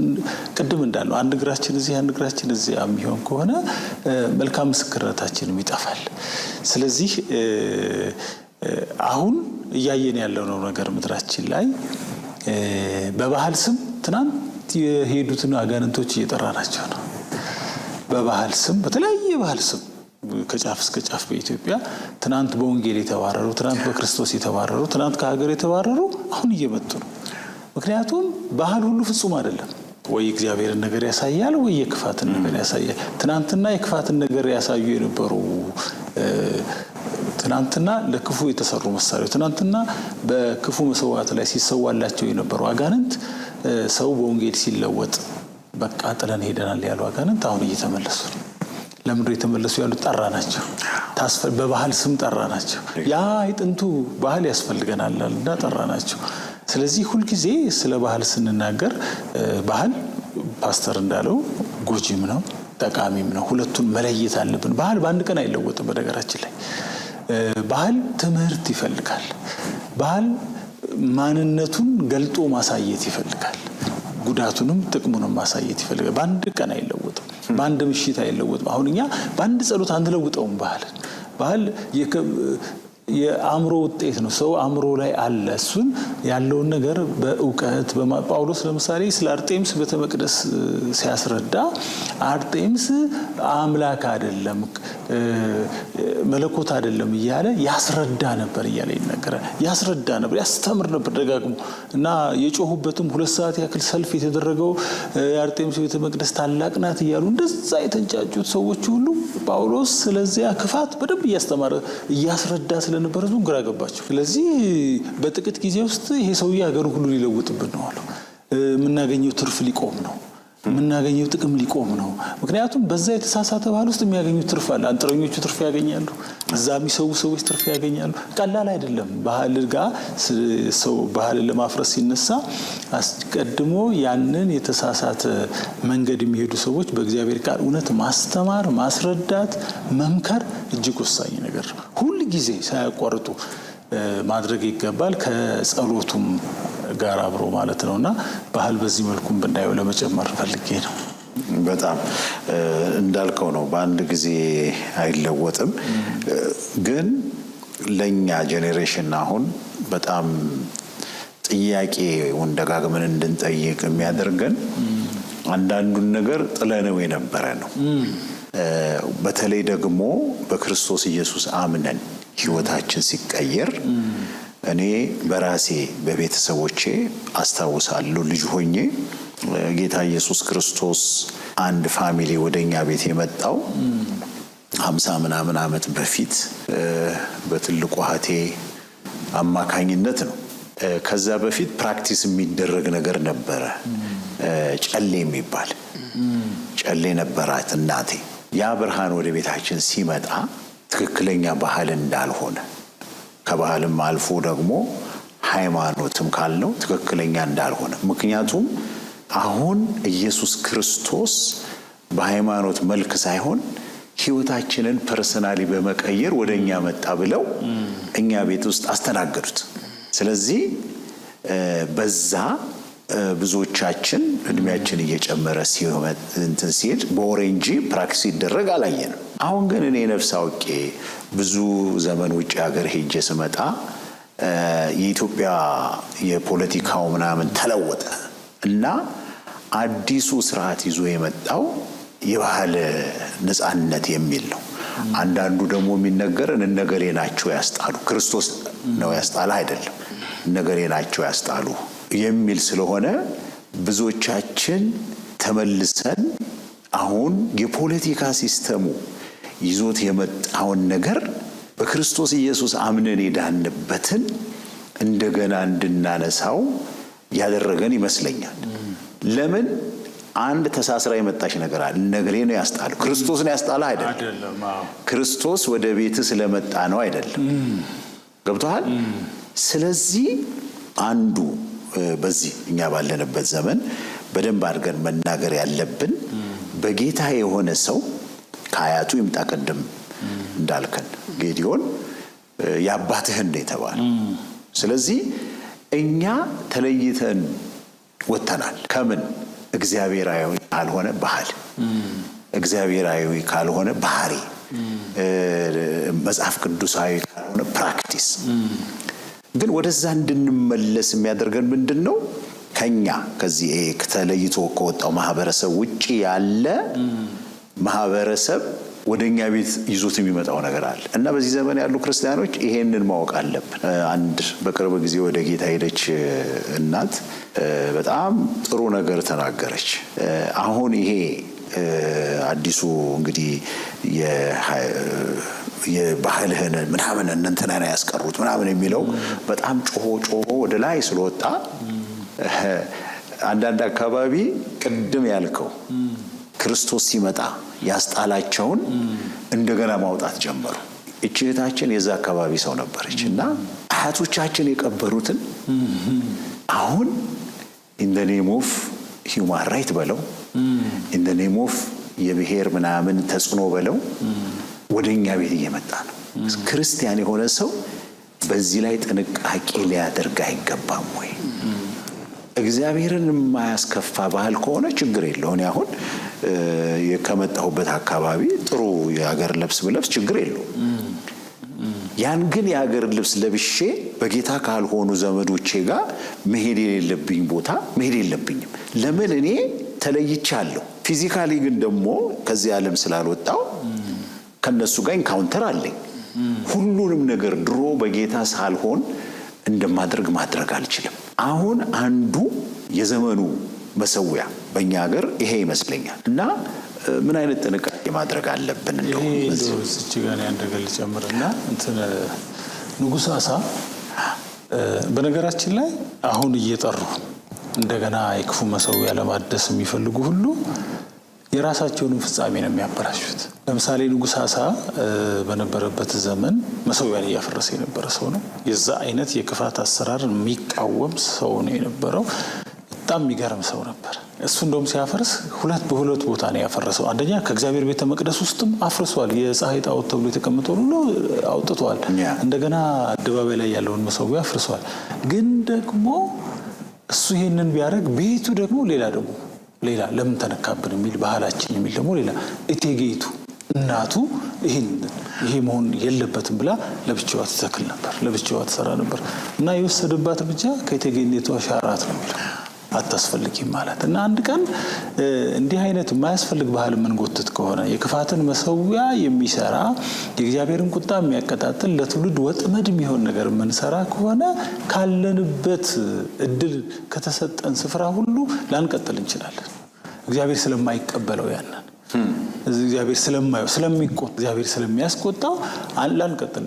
ቅድም እንዳለው አንድ እግራችን እዚህ አንድ እግራችን እዚህ የሚሆን ከሆነ መልካም ምስክርነታችንም ይጠፋል። ስለዚህ አሁን እያየን ያለው ነገር ምድራችን ላይ በባህል ስም ትናንት የሄዱትን አጋንንቶች እየጠራናቸው ነው። በባህል ስም በተለያየ ባህል ስም ከጫፍ እስከ ጫፍ በኢትዮጵያ ትናንት በወንጌል የተባረሩ፣ ትናንት በክርስቶስ የተባረሩ፣ ትናንት ከሀገር የተባረሩ አሁን እየመጡ ነው። ምክንያቱም ባህል ሁሉ ፍጹም አይደለም። ወይ እግዚአብሔርን ነገር ያሳያል፣ ወይ የክፋትን ነገር ያሳያል። ትናንትና የክፋትን ነገር ያሳዩ የነበሩ ትናንትና ለክፉ የተሰሩ መሳሪያዎች፣ ትናንትና በክፉ መስዋዕት ላይ ሲሰዋላቸው የነበሩ አጋንንት ሰው በወንጌል ሲለወጥ በቃ ጥለን ሄደናል ያሉ አጋንንት አሁን እየተመለሱ ነው። ለምንድነው የተመለሱ ያሉት? ጠራ ናቸው። በባህል ስም ጠራ ናቸው። ያ የጥንቱ ባህል ያስፈልገናልና ጠራ ናቸው። ስለዚህ ሁልጊዜ ስለ ባህል ስንናገር ባህል ፓስተር እንዳለው ጎጂም ነው ጠቃሚም ነው። ሁለቱን መለየት አለብን። ባህል በአንድ ቀን አይለወጥም። በነገራችን ላይ ባህል ትምህርት ይፈልጋል። ባህል ማንነቱን ገልጦ ማሳየት ይፈልጋል። ጉዳቱንም ጥቅሙንም ማሳየት ይፈልጋል። በአንድ ቀን አይለወጥም። በአንድ ምሽት አይለወጥም። አሁን እኛ በአንድ ጸሎት አንለውጠውም። ባህል የአእምሮ ውጤት ነው። ሰው አእምሮ ላይ አለ። እሱን ያለውን ነገር በእውቀት ጳውሎስ ለምሳሌ ስለ አርጤምስ ቤተ መቅደስ ሲያስረዳ አርጤምስ አምላክ አይደለም መለኮት አይደለም እያለ ያስረዳ ነበር እያለ ይነገራል። ያስረዳ ነበር፣ ያስተምር ነበር ደጋግሞ እና የጮሁበትም 2 ሰዓት ያክል ሰልፍ የተደረገው የአርጤምስ ቤተ መቅደስ ታላቅ ናት እያሉ እንደዛ የተንጫጩት ሰዎች ሁሉ ጳውሎስ ስለዚያ ክፋት በደንብ እያስተማረ እያስረዳ ስለነበረ ግራ ገባቸው። ስለዚህ በጥቂት ጊዜ ውስጥ ይሄ ሰውዬ ሀገሩ ሁሉ ሊለውጥብን ነው አሉ። የምናገኘው ትርፍ ሊቆም ነው። የምናገኘው ጥቅም ሊቆም ነው። ምክንያቱም በዛ የተሳሳተ ባህል ውስጥ የሚያገኙት ትርፍ አለ። አንጥረኞቹ ትርፍ ያገኛሉ። እዛ የሚሰው ሰዎች ትርፍ ያገኛሉ። ቀላል አይደለም። ባህል ጋር ሰው ባህልን ለማፍረስ ሲነሳ አስቀድሞ ያንን የተሳሳተ መንገድ የሚሄዱ ሰዎች በእግዚአብሔር ቃል እውነት ማስተማር፣ ማስረዳት፣ መምከር እጅግ ወሳኝ ነገር ነው። ሁል ጊዜ ሳያቋርጡ ማድረግ ይገባል። ከጸሎቱም ጋር አብሮ ማለት ነውና ባህል በዚህ መልኩም ብናየው ለመጨመር ፈልጌ ነው።
በጣም እንዳልከው ነው። በአንድ ጊዜ አይለወጥም። ግን ለኛ ጄኔሬሽን አሁን በጣም ጥያቄውን ደጋግመን እንድንጠይቅ የሚያደርገን አንዳንዱን ነገር ጥለነው የነበረ ነው። በተለይ ደግሞ በክርስቶስ ኢየሱስ አምነን ህይወታችን ሲቀየር እኔ በራሴ በቤተሰቦቼ አስታውሳለሁ። ልጅ ሆኜ ጌታ ኢየሱስ ክርስቶስ አንድ ፋሚሊ ወደኛ ቤት የመጣው 50 ምናምን ዓመት በፊት በትልቁ እህቴ አማካኝነት ነው። ከዛ በፊት ፕራክቲስ የሚደረግ ነገር ነበረ። ጨሌ የሚባል ጨሌ ነበራት እናቴ። ያ ብርሃን ወደ ቤታችን ሲመጣ ትክክለኛ ባህል እንዳልሆነ ከባህልም አልፎ ደግሞ ሃይማኖትም ካልነው ትክክለኛ እንዳልሆነ፣ ምክንያቱም አሁን ኢየሱስ ክርስቶስ በሃይማኖት መልክ ሳይሆን ህይወታችንን ፐርሰናሊ በመቀየር ወደኛ መጣ ብለው እኛ ቤት ውስጥ አስተናገዱት። ስለዚህ በዛ ብዙዎቻችን እድሜያችን እየጨመረ ሲሄድ በኦሬንጂ ፕራክቲስ ይደረግ አላየንም። አሁን ግን እኔ ነፍስ አውቄ ብዙ ዘመን ውጭ ሀገር ሄጄ ስመጣ የኢትዮጵያ የፖለቲካው ምናምን ተለወጠ እና አዲሱ ስርዓት ይዞ የመጣው የባህል ነፃነት የሚል ነው። አንዳንዱ ደግሞ የሚነገረን እነገሌ ናቸው ያስጣሉ፣ ክርስቶስ ነው ያስጣለ አይደለም፣ እነገሌ ናቸው ያስጣሉ የሚል ስለሆነ ብዙዎቻችን ተመልሰን አሁን የፖለቲካ ሲስተሙ ይዞት የመጣውን ነገር በክርስቶስ ኢየሱስ አምነን የዳንበትን እንደገና እንድናነሳው ያደረገን ይመስለኛል። ለምን አንድ ተሳስራ የመጣች ነገር አለ። ነገሬ ነው ያስጣሉ፣ ክርስቶስ ነው ያስጣለ አይደለም። ክርስቶስ ወደ ቤት ስለመጣ ነው አይደለም። ገብቶሃል? ስለዚህ አንዱ በዚህ እኛ ባለንበት ዘመን በደንብ አድርገን መናገር ያለብን በጌታ የሆነ ሰው ከአያቱ ይምጣ። ቀደም እንዳልከን ጌዲዮን ያባትህን ነው የተባለ። ስለዚህ እኛ ተለይተን ወጥተናል። ከምን? እግዚአብሔራዊ ካልሆነ ባህል፣ እግዚአብሔራዊ ካልሆነ ባህሪ፣ መጽሐፍ ቅዱሳዊ ካልሆነ ፕራክቲስ። ግን ወደዛ እንድንመለስ የሚያደርገን ምንድነው? ከኛ ከዚህ ተለይቶ ከወጣው ማህበረሰብ ውጪ ያለ ማህበረሰብ ወደኛ ቤት ይዞት የሚመጣው ነገር አለ እና በዚህ ዘመን ያሉ ክርስቲያኖች ይሄንን ማወቅ አለብን። አንድ በቅርብ ጊዜ ወደ ጌታ ሄደች እናት በጣም ጥሩ ነገር ተናገረች። አሁን ይሄ አዲሱ እንግዲህ የባህልህን ምናምን እንትና ያስቀሩት ምናምን የሚለው በጣም ጮሆ ወደ ላይ ስለወጣ አንዳንድ አካባቢ ቅድም ያልከው ክርስቶስ ሲመጣ ያስጣላቸውን እንደገና ማውጣት ጀመሩ። እህታችን የዛ አካባቢ ሰው ነበረች እና አያቶቻችን የቀበሩትን አሁን ኢን ዘ ኔም ኦፍ ሂውማን ራይት በለው ኢን ዘ ኔም ኦፍ የብሔር ምናምን ተጽዕኖ በለው ወደኛ ቤት እየመጣ ነው። ክርስቲያን የሆነ ሰው በዚህ ላይ ጥንቃቄ ሊያደርግ አይገባም ወይ? እግዚአብሔርን የማያስከፋ ባህል ከሆነ ችግር የለው። እኔ አሁን ከመጣሁበት አካባቢ ጥሩ የሀገር ልብስ ብለብስ ችግር የለው። ያን ግን የሀገር ልብስ ለብሼ በጌታ ካልሆኑ ዘመዶቼ ጋር መሄድ የሌለብኝ ቦታ መሄድ የለብኝም። ለምን? እኔ ተለይቻለሁ። ፊዚካሊ ግን ደግሞ ከዚህ ዓለም ስላልወጣው ከነሱ ጋር ኢንካውንተር አለኝ። ሁሉንም ነገር ድሮ በጌታ ሳልሆን ማድረግ አልችልም። አሁን አንዱ የዘመኑ መሰዊያ በእኛ ሀገር ይሄ ይመስለኛል። እና ምን አይነት ጥንቃቄ ማድረግ አለብን? እንደው
እዚህ ጋር ያንደገል ጨምርና ንጉሥ አሳ በነገራችን ላይ አሁን እየጠሩ እንደገና የክፉ መሰዊያ ለማደስ የሚፈልጉ ሁሉ የራሳቸውን ፍጻሜ ነው የሚያበላሹት። ለምሳሌ ንጉሥ አሳ በነበረበት ዘመን መሰዊያን እያፈረሰ የነበረ ሰው ነው። የዛ አይነት የክፋት አሰራር የሚቃወም ሰው ነው የነበረው። በጣም የሚገርም ሰው ነበር። እሱ እንደውም ሲያፈርስ በሁለት ቦታ ነው ያፈረሰው። አንደኛ ከእግዚአብሔር ቤተ መቅደስ ውስጥም አፍርሷል። የፀሐይ ጣዖት ተብሎ የተቀመጠው ሁሉ አውጥቷል። እንደገና አደባባይ ላይ ያለውን መሰዊያ አፍርሷል። ግን ደግሞ እሱ ይሄንን ቢያደርግ ቤቱ ደግሞ ሌላ ለምን ተነካብን የሚል ባህላችን የሚል ደግሞ ሌላ እቴጌይቱ እናቱ ይሄ መሆን የለበትም ብላ ለብቻዋ ትተክል ነበር፣ ለብቻዋ ትሰራ ነበር። እና የወሰደባት እርምጃ ከእቴጌነቷ ሻራት ነው የሚለው አታስፈልጊም ማለት። እና አንድ ቀን እንዲህ አይነት የማያስፈልግ ባህል የምንጎትት ከሆነ የክፋትን መሰዊያ የሚሰራ የእግዚአብሔርን ቁጣ የሚያቀጣጥል ለትውልድ ወጥመድ የሚሆን ነገር የምንሰራ ከሆነ ካለንበት እድል ከተሰጠን ስፍራ ሁሉ ላንቀጥል እንችላለን። እግዚአብሔር ስለማይቀበለው ያንን እግዚአብሔር ስለሚቆጣ እግዚአብሔር ስለሚያስቆጣው ላንቀጥል።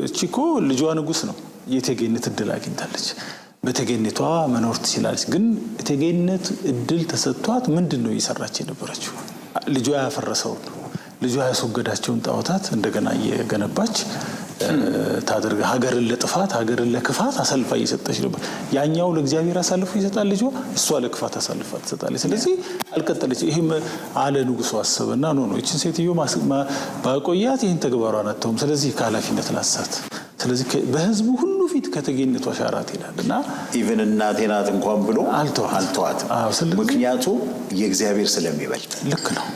እቺኮ ልጇ ንጉሥ ነው፣ የእቴጌነት እድል አግኝታለች። በእቴጌነቷ መኖር ትችላለች። ግን እቴጌነት እድል ተሰጥቷት ምንድነው እየሰራች የነበረችው? ልጇ ያፈረሰውን ልጇ ያስወገዳቸውን ጣዖታት እንደገና እየገነባች ታደርጋ ሀገርን ለጥፋት ሀገርን ለክፋት አሳልፋ እየሰጠች ነበር። ያኛው ለእግዚአብሔር አሳልፎ ይሰጣል ልጇ፣ እሷ ለክፋት አሳልፋ ትሰጣለች። ስለዚህ አልቀጠለች። ይሄም አለ ንጉሡ አሰበና ነው እቺን ሴትዮ ባቆያት ይሄን ተግባሯን አተውም። ስለዚህ ከኃላፊነት ላሳት። ስለዚህ በህዝቡ ሁሉ ፊት ከእቴጌነቷ ሻራት ይላልና
ኢቭን እናቴ ናት እንኳን ብሎ አልተዋትም። ምክንያቱም የእግዚአብሔር ስለሚበልጥ ልክ ነው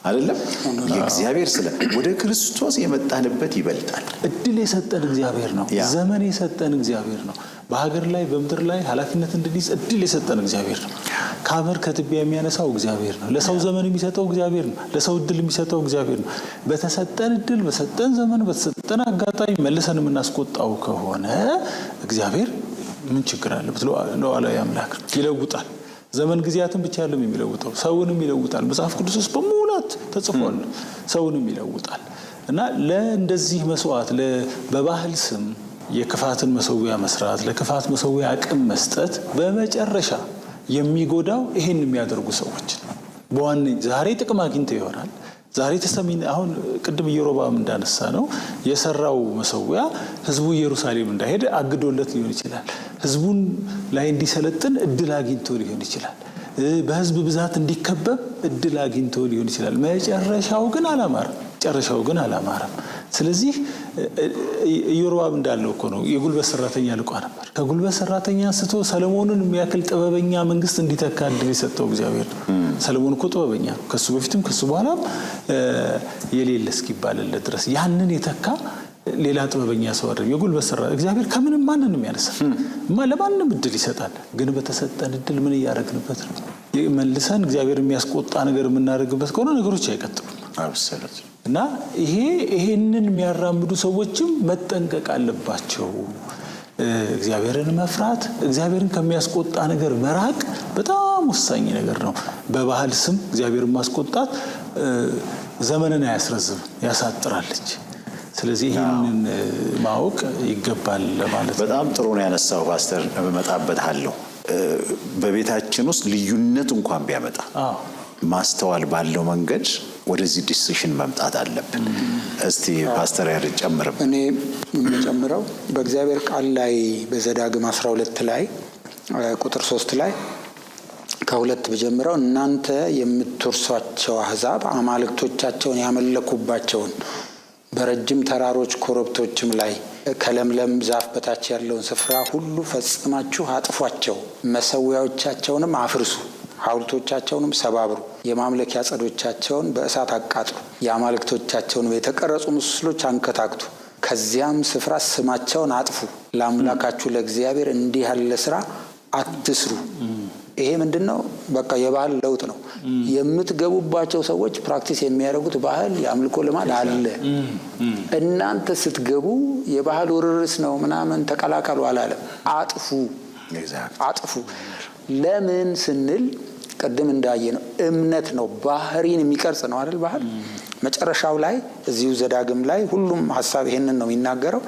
አይደለም? የእግዚአብሔር ወደ ክርስቶስ የመጣንበት ይበልጣል። እድል የሰጠን እግዚአብሔር ነው። ዘመን የሰጠን እግዚአብሔር ነው። በሀገር ላይ በምድር ላይ ኃላፊነት እንድንይዝ እድል የሰጠን እግዚአብሔር ነው። ከአፈር ከትቢያ የሚያነሳው እግዚአብሔር ነው። ለሰው ዘመን የሚሰጠው እግዚአብሔር ነው። ለሰው እድል የሚሰጠው እግዚአብሔር ነው። በተሰጠን እድል በሰጠን ዘመን በተሰጠን አጋጣሚ መልሰን የምናስቆጣው ከሆነ እግዚአብሔር ምን ችግር አለ? ሉዓላዊ አምላክ ይለውጣል። ዘመን ጊዜያትን ብቻ አይደለም የሚለውጠው፣ ሰውንም ይለውጣል። መጽሐፍ ቅዱስ ውስጥ በሙላት ተጽፏል። ሰውንም ይለውጣል። እና ለእንደዚህ መስዋዕት በባህል ስም የክፋትን መሰዊያ መስራት፣ ለክፋት መሰዊያ አቅም መስጠት በመጨረሻ የሚጎዳው ይሄን የሚያደርጉ ሰዎች በዋነኝነት ዛሬ ጥቅም አግኝተው ይሆናል። ዛሬ ተሰሚን አሁን ቅድም ኢዮሮብዓም እንዳነሳ ነው የሰራው መሰዊያ ህዝቡ ኢየሩሳሌም እንዳይሄድ አግዶለት ሊሆን ይችላል። ህዝቡን ላይ እንዲሰለጥን እድል አግኝቶ ሊሆን ይችላል። በህዝብ ብዛት እንዲከበብ እድል አግኝቶ ሊሆን ይችላል። መጨረሻው ግን አላማረም። ስለዚህ ኢዮሮብዓም እንዳለው እኮ ነው የጉልበት ሰራተኛ ልቋ ነበር። ከጉልበት ሰራተኛ አንስቶ ሰለሞንን የሚያክል ጥበበኛ መንግስት እንዲተካ እድል የሰጠው እግዚአብሔር ነው። ሰለሞን እኮ ጥበበኛ ነው። ከሱ በፊትም ከሱ በኋላም የሌለ እስኪባልለት ድረስ ያንን የተካ ሌላ ጥበበኛ ሰው አይደለም። የጉልበት ሰራተኛ እግዚአብሔር ከምንም ማንንም ያነሳል። ለማንም እድል ይሰጣል። ግን በተሰጠን እድል ምን እያደረግንበት ነው? መልሰን እግዚአብሔር የሚያስቆጣ ነገር የምናደርግበት ከሆነ ነገሮች አይቀጥሉም። አብሰለት
እና ይሄንን የሚያራምዱ ሰዎችም መጠንቀቅ አለባቸው። እግዚአብሔርን መፍራት፣ እግዚአብሔርን ከሚያስቆጣ ነገር መራቅ በጣም ወሳኝ ነገር ነው። በባህል ስም እግዚአብሔርን ማስቆጣት ዘመንን አያስረዝም፣ ያሳጥራለች። ስለዚህ ይህንን ማወቅ ይገባል ማለት ነው።
በጣም ጥሩ ነው ያነሳው ፓስተር። እመጣበታለሁ። በቤታችን ውስጥ ልዩነት እንኳን ቢያመጣ ማስተዋል ባለው መንገድ ወደዚህ ዲሲሽን መምጣት አለብን። እስቲ ፓስተር ያሬድ ጨምርም።
እኔ የምጨምረው በእግዚአብሔር ቃል ላይ በዘዳግም 12 ላይ ቁጥር 3 ላይ ከሁለት በጀምረው እናንተ የምትወርሷቸው አሕዛብ አማልክቶቻቸውን ያመለኩባቸውን በረጅም ተራሮች ኮረብቶችም ላይ ከለምለም ዛፍ በታች ያለውን ስፍራ ሁሉ ፈጽማችሁ አጥፏቸው፣ መሠዊያዎቻቸውንም አፍርሱ፣ ሐውልቶቻቸውንም ሰባብሩ፣ የማምለኪያ ዐፀዶቻቸውን በእሳት አቃጥሉ፣ የአማልክቶቻቸውንም የተቀረጹ ምስሎች አንከታክቱ፣ ከዚያም ስፍራ ስማቸውን አጥፉ፣ ለአምላካችሁ ለእግዚአብሔር እንዲህ ያለ ስራ አትስሩ። ይሄ ምንድነው? በቃ የባህል ለውጥ ነው። የምትገቡባቸው ሰዎች ፕራክቲስ የሚያደርጉት ባህል የአምልኮ ልማድ አለ። እናንተ ስትገቡ የባህል ውርርስ ነው ምናምን ተቀላቀሉ አላለም። አጥፉ። ለምን ስንል ቅድም እንዳየ ነው እምነት ነው፣ ባህሪን የሚቀርጽ ነው አይደል? ባህል መጨረሻው ላይ እዚሁ ዘዳግም ላይ ሁሉም ሐሳብ ይሄንን ነው የሚናገረው።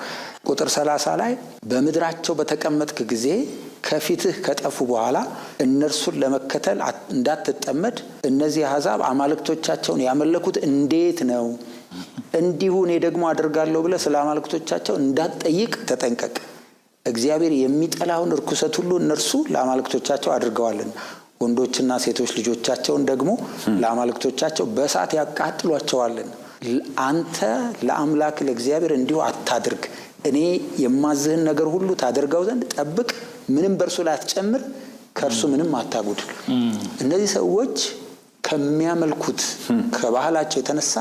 ቁጥር 30 ላይ በምድራቸው በተቀመጥክ ጊዜ ከፊትህ ከጠፉ በኋላ እነርሱን ለመከተል እንዳትጠመድ እነዚህ አሕዛብ አማልክቶቻቸውን ያመለኩት እንዴት ነው? እንዲሁ እኔ ደግሞ አደርጋለሁ ብለህ ስለ አማልክቶቻቸው እንዳትጠይቅ ተጠንቀቅ። እግዚአብሔር የሚጠላውን ርኩሰት ሁሉ እነርሱ ለአማልክቶቻቸው አድርገዋልና ወንዶችና ሴቶች ልጆቻቸውን ደግሞ ለአማልክቶቻቸው በእሳት ያቃጥሏቸዋልና አንተ ለአምላክ ለእግዚአብሔር እንዲሁ አታድርግ። እኔ የማዝህን ነገር ሁሉ ታደርገው ዘንድ ጠብቅ። ምንም በእርሱ ላይ አትጨምር፣ ከእርሱ ምንም አታጉድል። እነዚህ ሰዎች ከሚያመልኩት ከባህላቸው የተነሳ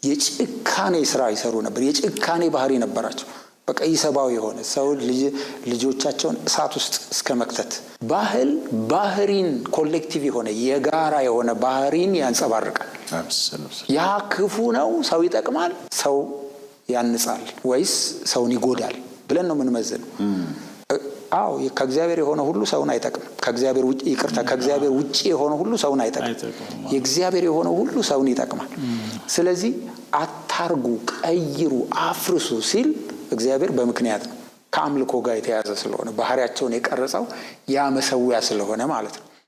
የጭካኔ ስራ ይሰሩ ነበር። የጭካኔ ባህሪ ነበራቸው። በቃ ኢሰብአዊ የሆነ ሰው ልጆቻቸውን እሳት ውስጥ እስከ መክተት ባህሪን ኮሌክቲቭ የሆነ የጋራ የሆነ ባህሪን ያንጸባርቃል። ያ ክፉ ነው፣ ሰው ይጠቅማል፣ ሰው ያንጻል ወይስ ሰውን ይጎዳል ብለን ነው የምንመዝነው። አዎ ከእግዚአብሔር የሆነ ሁሉ ሰውን አይጠቅም። ከእግዚአብሔር ውጪ የሆነ ሁሉ ሰውን አይጠቅም። የእግዚአብሔር የሆነ ሁሉ ሰውን ይጠቅማል። ስለዚህ አታርጉ፣ ቀይሩ፣ አፍርሱ ሲል እግዚአብሔር በምክንያት ነው። ከአምልኮ ጋር የተያዘ ስለሆነ ባህሪያቸውን የቀረጸው ያ መሠዊያ ስለሆነ ማለት ነው።